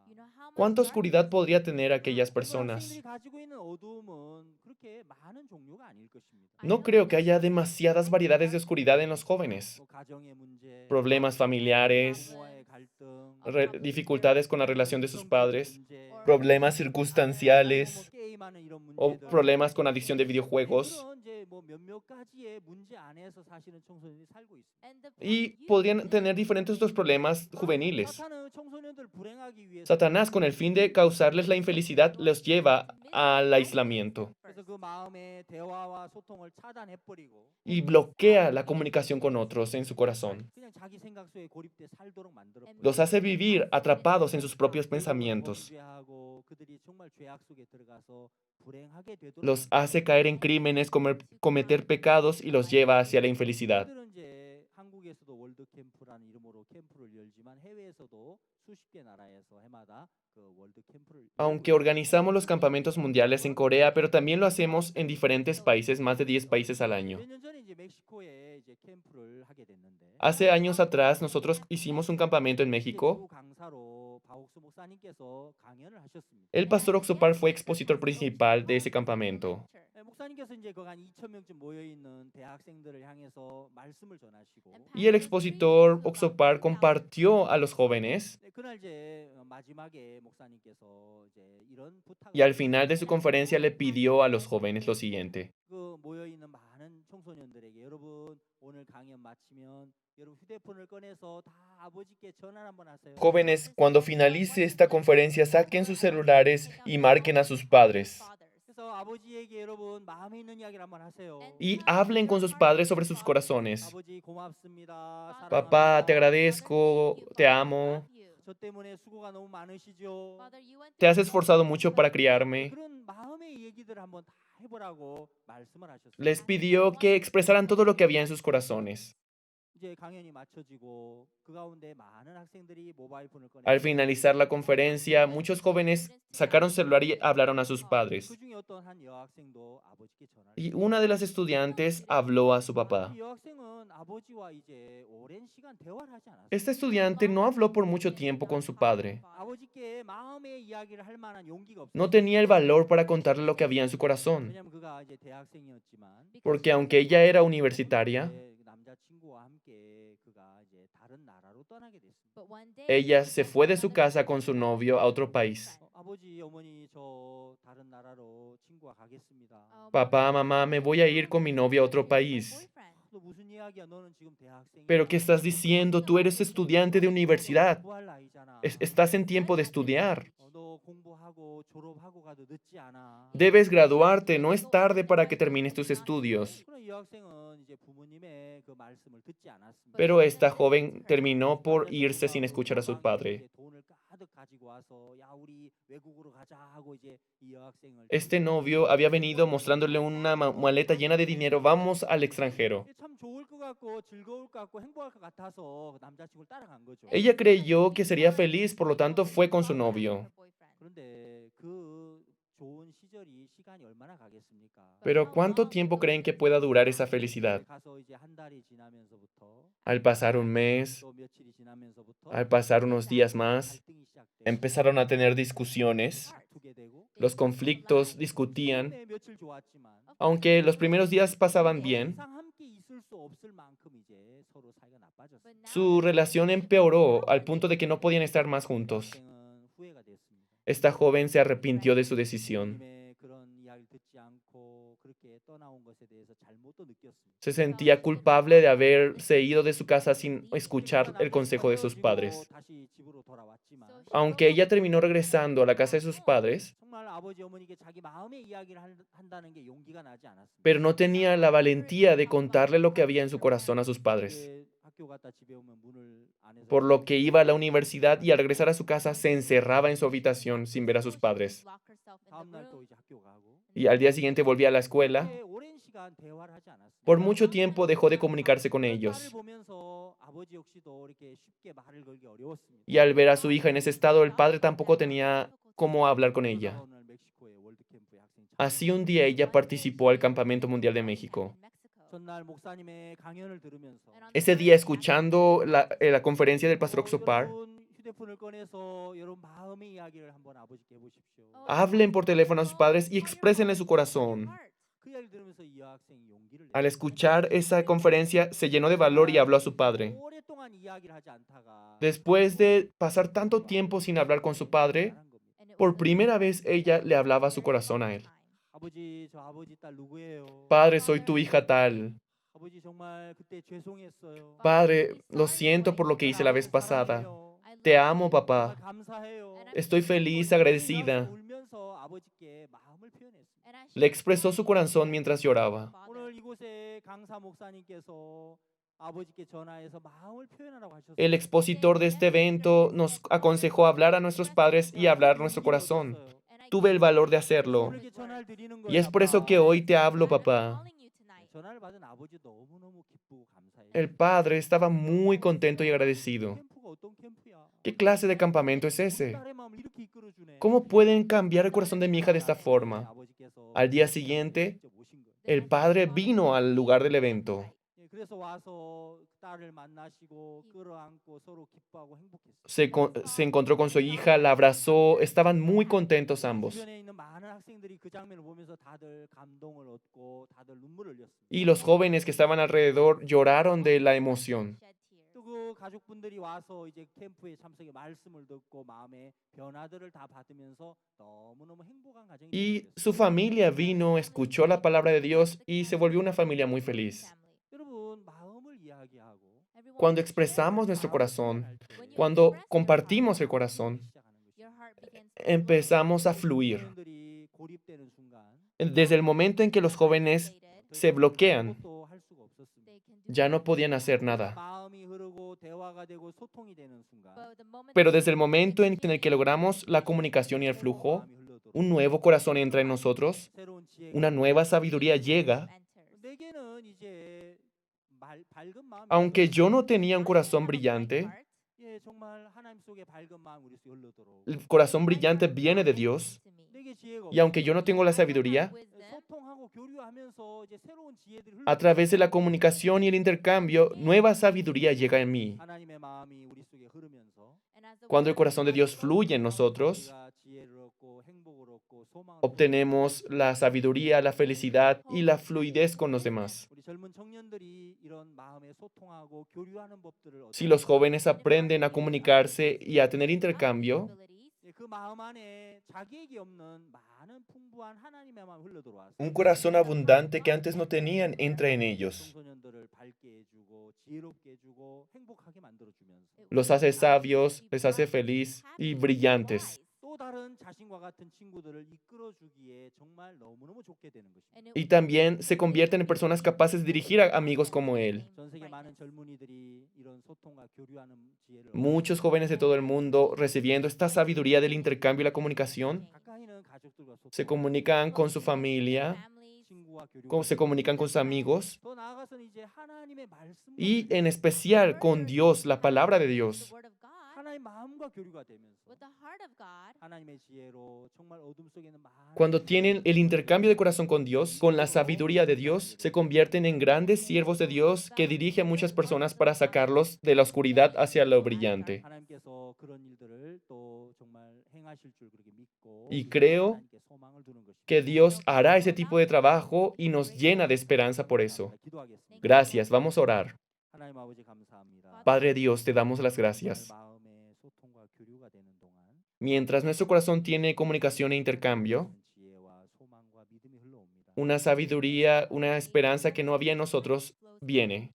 ¿Cuánta oscuridad podría tener aquellas personas? 학생들이 가지고 있는 어둠은 그렇게 많은 종류가 아닐 것입니다. No creo que haya demasiadas variedades de oscuridad en los jóvenes. 뭐 가정의 문제, Problemas familiares, 부모와의 갈등, dificultades con la relación de sus padres, 문제, Problemas 뭐 circunstanciales. 게임하는 이런 o 문제들. problemas con adicción de videojuegos. 그런 이제 뭐 몇몇 가지의 문제 안에서 사실은 청소년들이 살고 있습니다. Y podrían tener diferentes otros problemas juveniles. 사탄은 청소년들 불행하기 위해서 Satanás, con el fin de causarles la infelicidad, los lleva al aislamiento 그래서 그 마음의 대화와 소통을 차단해 버리고 y bloquea la comunicación con otros en su corazón. 그냥 자기 생각 속에 고립돼 살도록 만들어 버려요. Los hace vivir atrapados en sus propios pensamientos. 범죄하고 그들이 정말 죄악 속에 들어가서 불행하게 되도록 Los hace caer en crímenes, cometer pecados y los lleva hacia la infelicidad. 그들은 이제 한국에서도 월드 캠프라는 이름으로 캠프를 열지만 해외에서도 수십 개 나라에서 해마다 그 월드 캠프를 Aunque organizamos los campamentos mundiales en Corea, pero también lo hacemos en diferentes países, más de 10 países al año. 몇 년 전에 이제 멕시코에 이제 캠프를 하게 됐는데 Hace años atrás nosotros hicimos un campamento en México. 강사로 박옥수 목사님께서 강연을 하셨습니다. El pastor Oxopar fue expositor principal de ese campamento. 네, 목사님께서 이제 거기 한 2,000명쯤 모여 있는 대학생들을 향해서 말씀을 전하시고 Y el expositor Oxopar compartió a los jóvenes 네, 그날 이제 마지막에 목사님께서 이제 이런 부탁을 y al final de su conferencia le pidió a los jóvenes lo siguiente. 그 모여 있는 많은 청소년들에게 여러분 오늘 강연 마치면 여러분 휴대폰을 꺼내서 다 아버지께 전화 한번 하세요. Jóvenes, cuando finalice esta conferencia, saquen sus celulares y marquen a sus padres. 그래서 아버지에게 여러분 마음에 있는 이야기를 한번 하세요. Y hablen con sus padres sobre sus corazones. 아버지 고맙습니다. Papá, te 사랑합니다. agradezco, te amo, 저 때문에 수고가 너무 많으시죠. te has esforzado mucho para criarme. 그런 마음의 얘기들을 한번 다 해보라고 말씀을 하셨어요. Les pidió que expresaran todo lo que había en sus corazones. 이제 강연이 마쳐지고 그 가운데 많은 학생들이 모바일 폰을 Al 꺼내. finalizar la conferencia, muchos jóvenes sacaron celular y hablaron a sus padres. 그 중에 어떤 한 여학생도 아버지께 전화를. Y una de las estudiantes habló a su papá. 이 여학생은 아버지와 이제 오랜 시간 대화를 하지 않았어요. Este estudiante no habló por mucho tiempo con su padre. 아버지께 마음의 이야기를 할 만한 용기가 없어요. No tenía el valor para contarle lo que había en su corazón, 왜냐면 그가 이제 대학생이었지만 porque aunque ella era universitaria, 이제 남자친구와 함께 그가 이제 다른 나라로 떠나게 됐습니다. ella se fue de su casa con su novio a otro país. 아버지, 어머니 저 다른 나라로 친구와 가겠습니다. Papá, mamá, me voy a ir con mi novio a otro país. 너 무슨 이야기야? 너는 지금 대학생이야. ¿Pero qué estás diciendo? Tú eres estudiante de universidad. 공부할 나이잖아. Estás en tiempo de estudiar. 너 공부하고 졸업하고 가도 늦지 않아. Debes graduarte, no es tarde para que termines tus estudios. 그런 이 여학생은 이제 부모님의 그 말씀을 듣지 않았습니다. Pero esta joven terminó por irse sin escuchar a su padre. 돈을 가득 가지고 와서 야 우리 외국으로 가자 하고 이제 이 여학생을 Este novio había venido mostrándole una maleta llena de dinero. Vamos al extranjero. 참 좋을 것 같고 즐거울 것 같고 행복할 것 같아서 남자친구를 따라간 거죠. Ella creyó que sería feliz, por lo tanto fue con su novio. 그런데 그 좋은 시간이 얼마나 가겠습니까? Pero ¿cuánto tiempo creen que pueda durar esa felicidad? 가서 이제 한 달이 지나면서부터 Al pasar un mes, 또 며칠이 지나면서부터 al pasar unos días más, 갈등이 시작돼. Empezaron a tener discusiones. 다투게 되고 los conflictos discutían. 처음에 며칠 좋았지만 Aunque los primeros días pasaban bien, 더 이상 함께 있을 수 없을 만큼 이제 서로 사이가 나빠졌어요. su relación empeoró al punto de que no podían estar más juntos. 학생은 후회가 됐습니다. Esta joven se arrepintió de su decisión. 부모님의 그런 이야기를 듣지 않고 그렇게 떠나온 것에 대해서 잘못도 느꼈습니다. Se sentía culpable de haberse ido de su casa sin escuchar el consejo de sus padres. 다시 집으로 돌아왔지만 Aunque ella terminó regresando a la casa de sus padres, 정말 아버지 어머니께 자기 마음의 이야기를 한다는 게 용기가 나지 않았습니다. pero no tenía la valentía de contarle lo que había en su corazón a sus padres. 이제 por lo que iba a la universidad y al regresar a su casa se encerraba en su habitación sin ver a sus padres. Y al día siguiente volvía a la escuela. Por mucho tiempo dejó de comunicarse con ellos. Y al ver a su hija en ese estado, el padre tampoco tenía cómo hablar con ella. Así un día ella participó al Campamento Mundial de México. Ese día, escuchando la conferencia del pastor Oxopar, hablen por teléfono a sus padres y exprésenle su corazón. Al escuchar esa conferencia, se llenó de valor y habló a su padre. Después de pasar tanto tiempo sin hablar con su padre, por primera vez ella le hablaba a su corazón a él. Padre, soy tu hija tal. Padre, lo siento por lo que hice la vez pasada. Te amo, papá. Estoy feliz, agradecida. Le expresó su corazón mientras lloraba. El expositor de este evento nos aconsejó hablar a nuestros padres y hablar nuestro corazón. Tuve el valor de hacerlo. Y es por eso que hoy te hablo, papá. El padre estaba muy contento y agradecido. ¿Qué clase de campamento es ese? ¿Cómo pueden cambiar el corazón de mi hija de esta forma? Al día siguiente, el padre vino al lugar del evento. Se encontró con su hija, la abrazó, estaban muy contentos ambos. Y los jóvenes que estaban alrededor lloraron de la emoción. Y su familia vino, escuchó la palabra de Dios y se volvió una familia muy feliz. Cuando expresamos nuestro corazón, cuando compartimos el corazón, empezamos a fluir. Desde el momento en que los jóvenes se bloquean, ya no podían hacer nada. Pero desde el momento en el que logramos la comunicación y el flujo, un nuevo corazón entra en nosotros, una nueva sabiduría llega. Aunque yo no tenía un corazón brillante, el corazón brillante viene de Dios. Y aunque yo no tengo la sabiduría, a través de la comunicación y el intercambio, nueva sabiduría llega en mí. Cuando el corazón de Dios fluye en nosotros, obtenemos la sabiduría, la felicidad y la fluidez con los demás. Si los jóvenes aprenden a comunicarse y a tener intercambio, un corazón abundante que antes no tenían entra en ellos. Los hace sabios, les hace feliz y brillantes. Y también se convierten en personas capaces de dirigir a amigos como él. Muchos jóvenes de todo el mundo, recibiendo esta sabiduría del intercambio y la comunicación, se comunican con su familia, se comunican con sus amigos y en especial con Dios, la palabra de Dios. Cuando tienen el intercambio de corazón con Dios, con la sabiduría de Dios, se convierten en grandes siervos de Dios que dirigen a muchas personas para sacarlos de la oscuridad hacia lo brillante. Y creo que Dios hará ese tipo de trabajo y nos llena de esperanza por eso. Gracias, vamos a orar. Padre Dios, te damos las gracias. Mientras nuestro corazón tiene comunicación e intercambio, una sabiduría, una esperanza que no había en nosotros viene.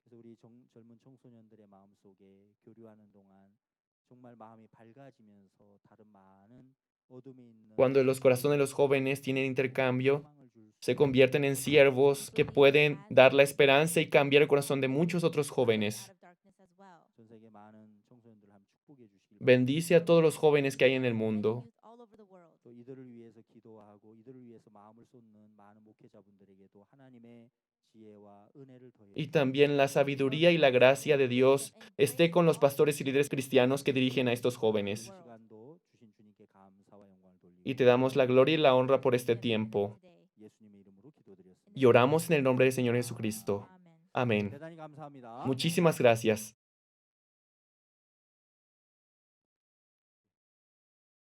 Cuando los corazones de los jóvenes tienen intercambio, se convierten en siervos que pueden dar la esperanza y cambiar el corazón de muchos otros jóvenes. Bendice a todos los jóvenes que hay en el mundo. 또 이들을 위해서 기도하고 이들을 위해서 마음을 쏟는 많은 목회자분들에게도 하나님의 지혜와 은혜를 더해 Y también la sabiduría y la gracia de Dios esté con los pastores y líderes cristianos que dirigen a estos jóvenes. 시간도 주신 주님께 감사와 영광을 돌리고 Y te damos la gloria y la honra por este tiempo. 예수님의 이름으로 기도드렸습니다. Y oramos en el nombre del Señor Jesucristo. Amén. 대단히 감사합니다. Muchísimas gracias.